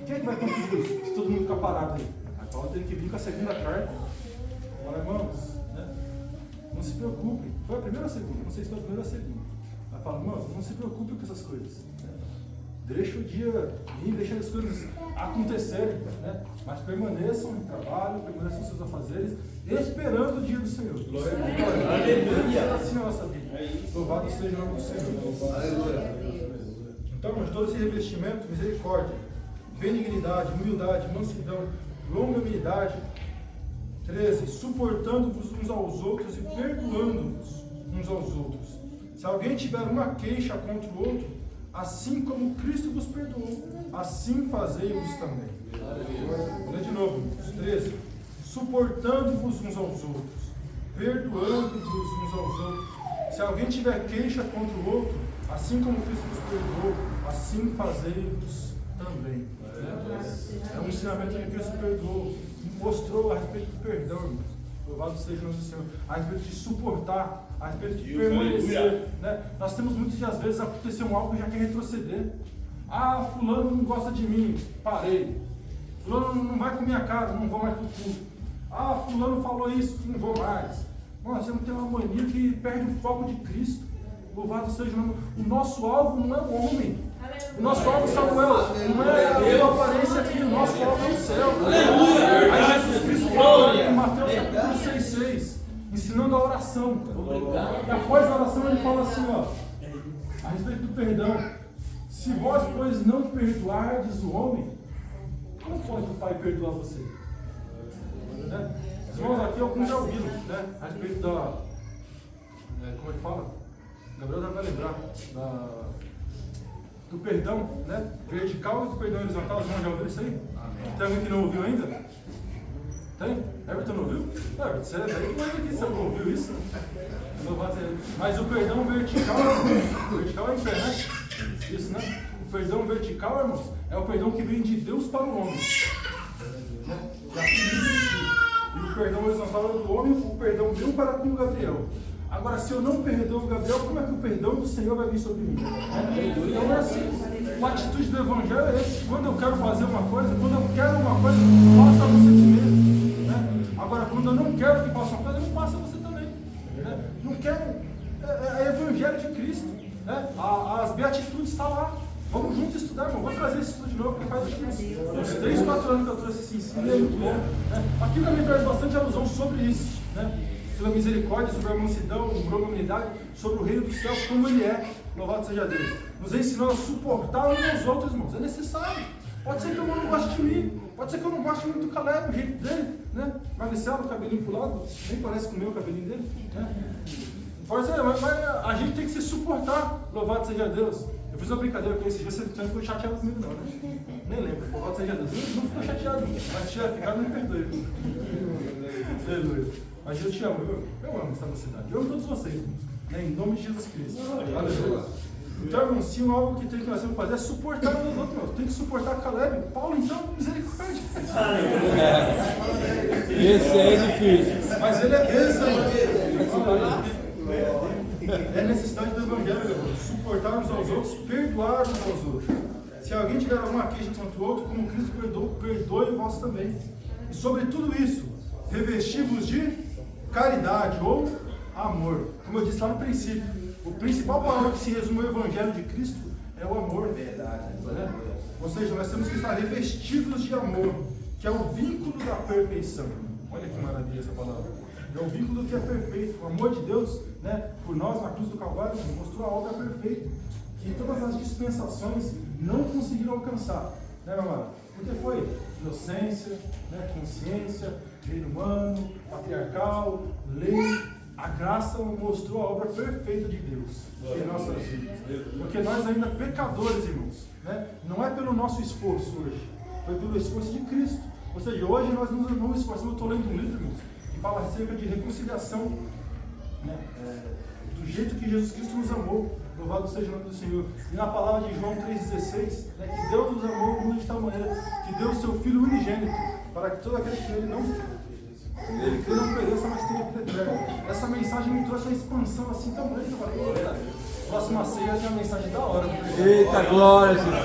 Quem é que vai contribuir se todo mundo ficar parado aí? Aí Paulo teve que vir com a segunda carta. Agora, irmãos, né? Não se preocupem. Foi a primeira ou a segunda? Não sei se foi a primeira ou a segunda. Aí fala, irmãos, não se preocupem com essas coisas. Né? Deixa o dia vir, deixa as coisas acontecerem, né? Mas permaneçam em trabalho, permaneçam em seus afazeres, esperando o dia do Senhor. Glória a Deus. Aleluia. Assim é a nossa vida. Louvado seja o nome do Senhor. Aleluia. Então, irmãos, todo esse revestimento, misericórdia, benignidade, humildade, mansidão, longanimidade. 13. Suportando-vos uns aos outros e perdoando-vos uns aos outros. Se alguém tiver uma queixa contra o outro, assim como Cristo vos perdoou, assim fazei-vos também. Vou ler de novo, irmãos. 13. Suportando-vos uns aos outros, perdoando-vos uns aos outros. Se alguém tiver queixa contra o outro, assim como Cristo vos perdoou, assim fazei-vos também. É um ensinamento que Cristo perdoou, mostrou a respeito do perdão, irmãos. Louvado seja o nome do Senhor. A respeito de suportar, a respeito de permanecer. Né? Nós temos muitas de, às vezes, acontecer algo e já quer retroceder. Ah, fulano não gosta de mim, parei. Fulano não vai com minha cara, não vou mais para o culto. Ah, fulano falou isso, não vou mais. Nós temos que ter uma mania que perde o foco de Cristo. Louvado seja o nome. O nosso alvo não é o homem. O nosso alvo, Samuel, não é a tua aparência aqui. O nosso alvo é o céu. Aí Jesus Cristo fala em Mateus capítulo 6,6. Em ensinando a oração. E após a oração ele fala assim, ó, a respeito do perdão. Se vós, pois, não perdoardes o homem, como pode o Pai perdoar você? Né? Os irmãos aqui, alguns já ouviram, né? A respeito da... como é que fala? Gabriel já vai lembrar do perdão, né? Vertical e do perdão horizontal. Os irmãos já ouviram isso aí? Tem alguém que não ouviu ainda? Tem? Everton não ouviu? Everton, você é velho demais aqui, você não ouviu isso? Mas o perdão vertical é inferno, né? Isso, né? O perdão vertical, irmãos, é o perdão que vem de Deus para o homem. E o perdão horizontal é do homem, o perdão meu para com o Gabriel. Agora, se eu não perdoo o Gabriel, como é que o perdão do Senhor vai vir sobre mim? Então é assim, a atitude do Evangelho é esse. Quando eu quero fazer uma coisa, quando eu quero uma coisa, faça você primeiro. Né? Agora, quando eu não quero que faça uma coisa, não faça você também. Né? Não quero, é Evangelho de Cristo. Né? As beatitudes estão lá. Vamos juntos estudar, irmão. Vou trazer esse estudo de novo, porque faz uns 3, 4 anos que eu trouxe esse ensino. É muito bom. Né? Aqui também traz bastante alusão sobre isso. Né? Sobre a misericórdia, sobre a mansidão, sobre a humanidade, sobre o reino dos céus, como ele é. Louvado seja Deus. Nos ensinou a suportar uns aos outros, irmãos. É necessário. Pode ser que eu não goste de mim. Pode ser que eu não goste muito do Caleb, o jeito dele. Né? Maricelo, o cabelinho pro lado. Nem parece com o meu cabelinho dele. Né? Pode ser, mas a gente tem que se suportar. Louvado seja Deus. Eu fiz uma brincadeira com esse dia, você não ficou chateado comigo não, né? Nem lembro. Louvado seja Deus. Não ficou chateado, mas se tiver ficado, me perdoe. Aleluia. Mas eu te amo, eu amo essa mocidade. Eu amo todos vocês, irmãos. Né? Em nome de Jesus Cristo. Aleluia. Então, irmãos, se algo que nós temos que fazer é suportar uns aos outros, irmãos. Tem que suportar Caleb. Paulo, então, misericórdia. Esse é difícil. Mas ele é Deus, é necessidade do Evangelho, irmãos. Suportar uns aos outros, perdoar uns aos outros. Se alguém tiver alguma queixa contra o outro, como Cristo perdoou, perdoe vós também. E sobre tudo isso, revesti-vos de caridade ou amor. Como eu disse lá no princípio, o principal palavra que se resume ao Evangelho de Cristo é o amor. Verdade. Né? Ou seja, nós temos que estar revestidos de amor, que é o vínculo da perfeição. Olha que maravilha essa palavra. É o vínculo que é perfeito. O amor de Deus, né, por nós na cruz do Calvário, mostrou a obra perfeita, que todas as dispensações não conseguiram alcançar. Né, meu amado? Porque foi inocência, né, consciência, reino humano, patriarcal, lei. A graça mostrou a obra perfeita de Deus em nossas vidas. Porque nós ainda pecadores, irmãos, né? Não é pelo nosso esforço hoje, foi pelo esforço de Cristo. Ou seja, hoje nós não esforçamos. Eu estou lendo um livro, irmãos, que fala acerca de reconciliação, né? Do jeito que Jesus Cristo nos amou. Louvado seja o nome do Senhor. E na palavra de João 3,16, né, que Deus nos amou o mundo de tal maneira que deu o seu Filho unigênito, para que todo aquele que nele não pereça, mas tenha vida eterna. Essa mensagem me trouxe uma expansão assim tão grande. Eu falei, eita, próxima ceia tem uma mensagem da hora. Eita, glória, Jesus.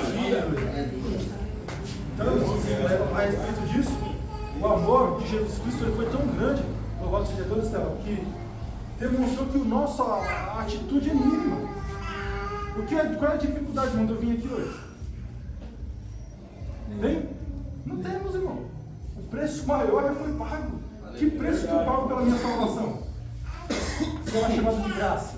Então, a respeito disso, o amor de Jesus Cristo ele foi tão grande, louvado seja Deus, que demonstrou que a nossa atitude é mínima. Qual é a dificuldade, irmão, de eu vir aqui hoje? Tem? Não temos, irmão. O preço maior já foi pago. Que preço que eu pago pela minha salvação? Será chamado de graça.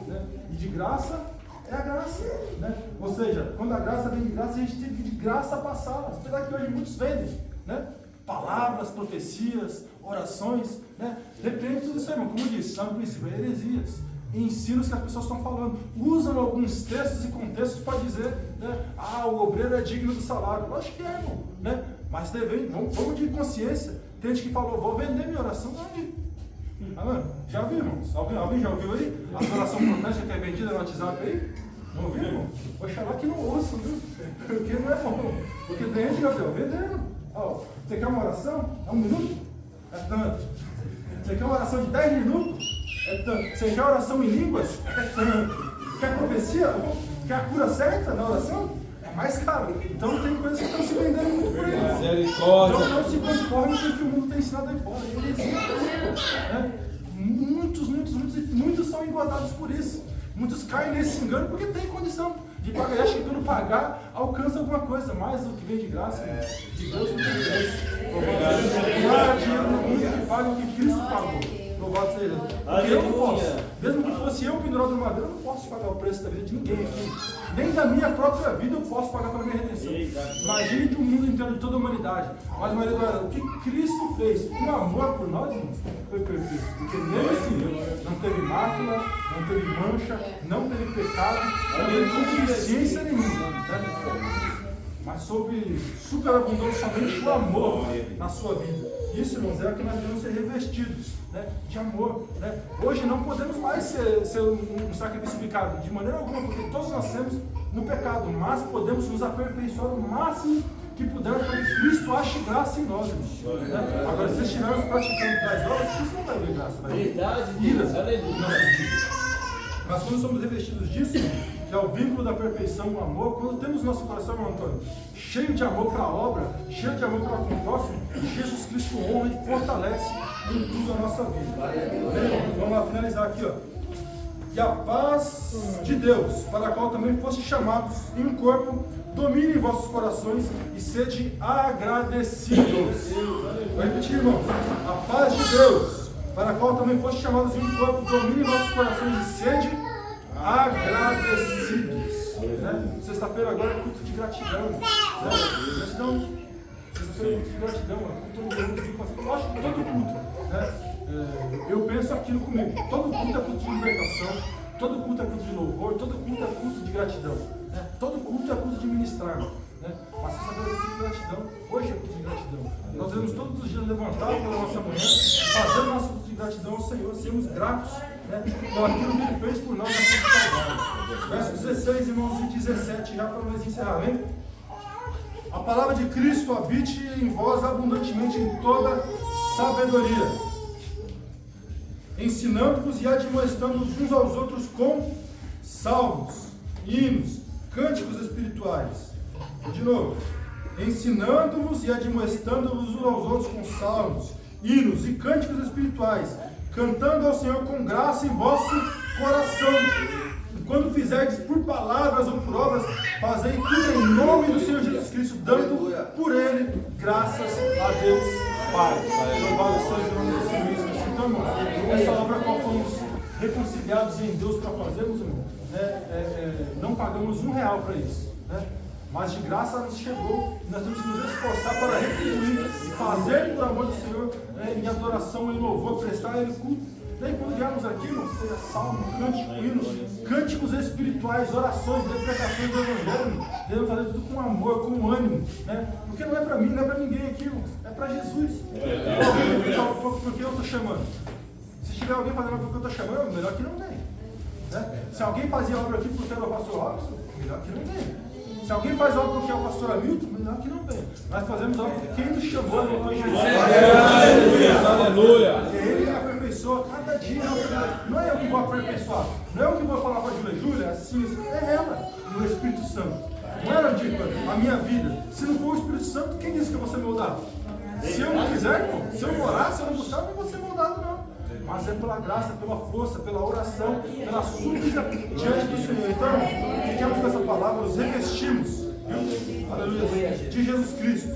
Né? E de graça é a graça. Né? Ou seja, quando a graça vem de graça, a gente tem que de graça passá-la. Apesar que hoje muitos vendem, né? Palavras, profecias, orações, né? Depende de tudo isso aí, irmão. Como eu disse, lá no princípio, é heresias. Ensinos que as pessoas estão falando. Usam alguns textos e contextos para dizer, né? O obreiro é digno do salário. Lógico que é, irmão. Né? Mas vamos de consciência. Tem gente que falou, vou vender minha oração. Já viu, irmãos? Alguém já ouviu aí? A oração protesta que é vendida no WhatsApp aí? Não ouviu, irmão? Oxalá que não ouçam, viu? Porque não é bom. Porque tem gente que já vendendo. Você quer uma oração? É 1 minuto? É tanto. Você quer uma oração de 10 minutos? É tanto. Você quer oração em línguas? É tanto. Quer profecia? Quer a cura certa na oração? É mais caro. Então tem coisas que estão se vendendo muito por aí. Misericórdia. Então não se conforme com o que o mundo tem ensinado aí fora. Né? Muitos são engordados por isso. Muitos caem nesse engano porque tem condição de pagar. Acho que quando pagar, alcança alguma coisa. Mas o que vem de graça, de Deus não tem graça. Não há dinheiro no mundo que pague o que Cristo pagou. Louvado seja Deus. Porque eu não posso. Mesmo que fosse eu pendurado no madeiro, eu não posso pagar o preço da vida de ninguém aqui. Nem da minha própria vida eu posso pagar pela minha redenção. Imagine de um mundo inteiro, de toda a humanidade. Mas, Maria, o que Cristo fez com amor por nós, irmãos, foi perfeito. Porque nele assim, não teve mácula, não teve mancha, não teve pecado, não teve consciência nenhuma. Né? Mas soube superabundou somente o amor na sua vida. Isso, irmãos, é o que nós devemos ser revestidos, né, de amor. Né? Hoje não podemos mais ser um sacrifício vicário, de maneira alguma, porque todos nascemos no pecado, mas podemos nos aperfeiçoar o máximo que pudermos para que Cristo ache graça em nós. Né? Agora, se estivermos praticando tais obras, Cristo não vai ver graça, vai ver ira, aleluia. Mas quando somos revestidos disso, que é o vínculo da perfeição, o amor, quando temos nosso coração, meu Antônio, cheio de amor para a obra, cheio de amor para o próximo, Jesus Cristo honra e fortalece em tudo a nossa vida. Vamos lá finalizar aqui, ó. E a paz de Deus, para a qual também foste chamados em um corpo, domine em vossos corações e sede agradecidos. Vou repetir, irmãos. A paz de Deus, para a qual também foste chamados em um corpo, domine em vossos corações e sede agradecidos. Né? Sexta-feira agora é culto de gratidão. Né? Gratidão. Sexta-feira é culto de gratidão. Eu acho que todo culto. Né? Eu penso aquilo comigo. Todo culto é culto de libertação. Todo culto é culto de louvor. Todo culto é culto de gratidão. Né? Todo culto é culto de ministrar. Né? Mas sexta-feira é culto de gratidão. Hoje é culto de gratidão. Nós devemos todos os dias levantar pela nossa manhã, fazer nosso culto de gratidão ao Senhor, sermos gratos, né, por aquilo que Ele fez por nós na cruz do Calvário. Versos 16, irmãos, e 17, já para nós encerrar, hein? A palavra de Cristo habite em vós abundantemente em toda sabedoria, ensinando-vos e admoestando-vos uns aos outros com salmos, hinos, cânticos espirituais. De novo. Ensinando-vos e admoestando-vos uns aos outros com salmos, hinos e cânticos espirituais, cantando ao Senhor com graça em vosso coração. E quando fizerdes por palavras ou por obras, fazei tudo em nome do Senhor Jesus Cristo, dando por Ele graças a Deus Pai. Louvado seja o nome do Senhor Jesus Cristo. Então, irmão, essa obra qual fomos reconciliados em Deus para fazermos, irmão, não pagamos R$1 para isso. Né? Mas de graça nos chegou, e nós temos que nos esforçar para retribuir e fazer por amor do Senhor, em adoração, em louvor, prestar a Ele culto. Daí quando viermos aqui, irmãos, seja salmo, cântico, hinos, cânticos espirituais, orações, declarações do Evangelho, devemos fazer tudo com amor, com ânimo, né? Porque não é para mim, não é para ninguém aqui, irmãos, é para Jesus. Porque eu estou chamando. Se tiver alguém fazendo porque eu estou chamando, melhor que não vem. Né? Se alguém fazia obra aqui porque era o pastor Robson, melhor que não vem. Se alguém faz algo porque é o pastor Hamilton, melhor que não vem. Nós fazemos algo porque quem nos chamou é Jesus. Aleluia! Porque Ele aperfeiçoa cada dia. Não é eu que vou aperfeiçoar. Não é eu que vou falar para a Júlia. Júlia, assim, é ela, o Espírito Santo. Não era a minha vida. Se não for o Espírito Santo, quem disse que eu vou ser moldado? Se eu não quiser, se eu não orar, se eu não buscar, eu não vou ser moldado, não. Mas é pela graça, pela força, pela oração, pela súplica diante do Senhor. Então, fiquemos com essa palavra, nos revestimos, viu? Aleluia, de Jesus Cristo.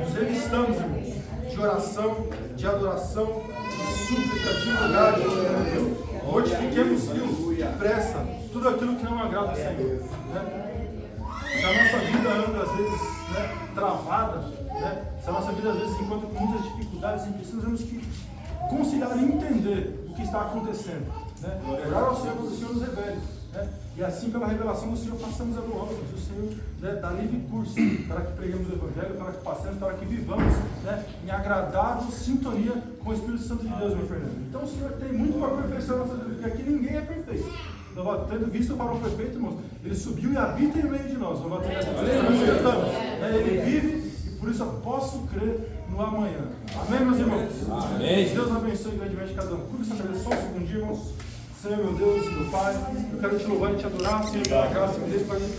Nos revistamos, irmãos, de oração, de adoração, de súplica, de humildade, viu? Mortifiquemos, viu? Depressa, tudo aquilo que não agrada ao Senhor. Né? Se a nossa vida anda, às vezes, né, travada, né? Se a nossa vida, às vezes, encontra com muitas dificuldades, precisamos que considerar e entender o que está acontecendo, né? Orar ao Senhor para que o Senhor nos revele, né? E assim, pela revelação do Senhor, passamos a boa obra, o Senhor, né, dá livre curso para que preguemos o Evangelho, para que passemos, para que vivamos, né, em agradável sintonia com o Espírito Santo de Deus, meu Fernando. Então o Senhor tem muito para aperfeiçoar a nossa vida, porque aqui ninguém é perfeito. Louvado, tendo visto para o perfeito, irmãos, Ele subiu e habita em meio de nós. Louvado seja Deus. Ele vive e por isso eu posso crer no amanhã. Amém, meus irmãos? Amém. Deus abençoe grandemente cada um. Curva essa cabeça só um segundinho, irmãos. Senhor, meu Deus e meu Pai, eu quero te louvar e te adorar, Senhor, pela graça e Deus, para a gente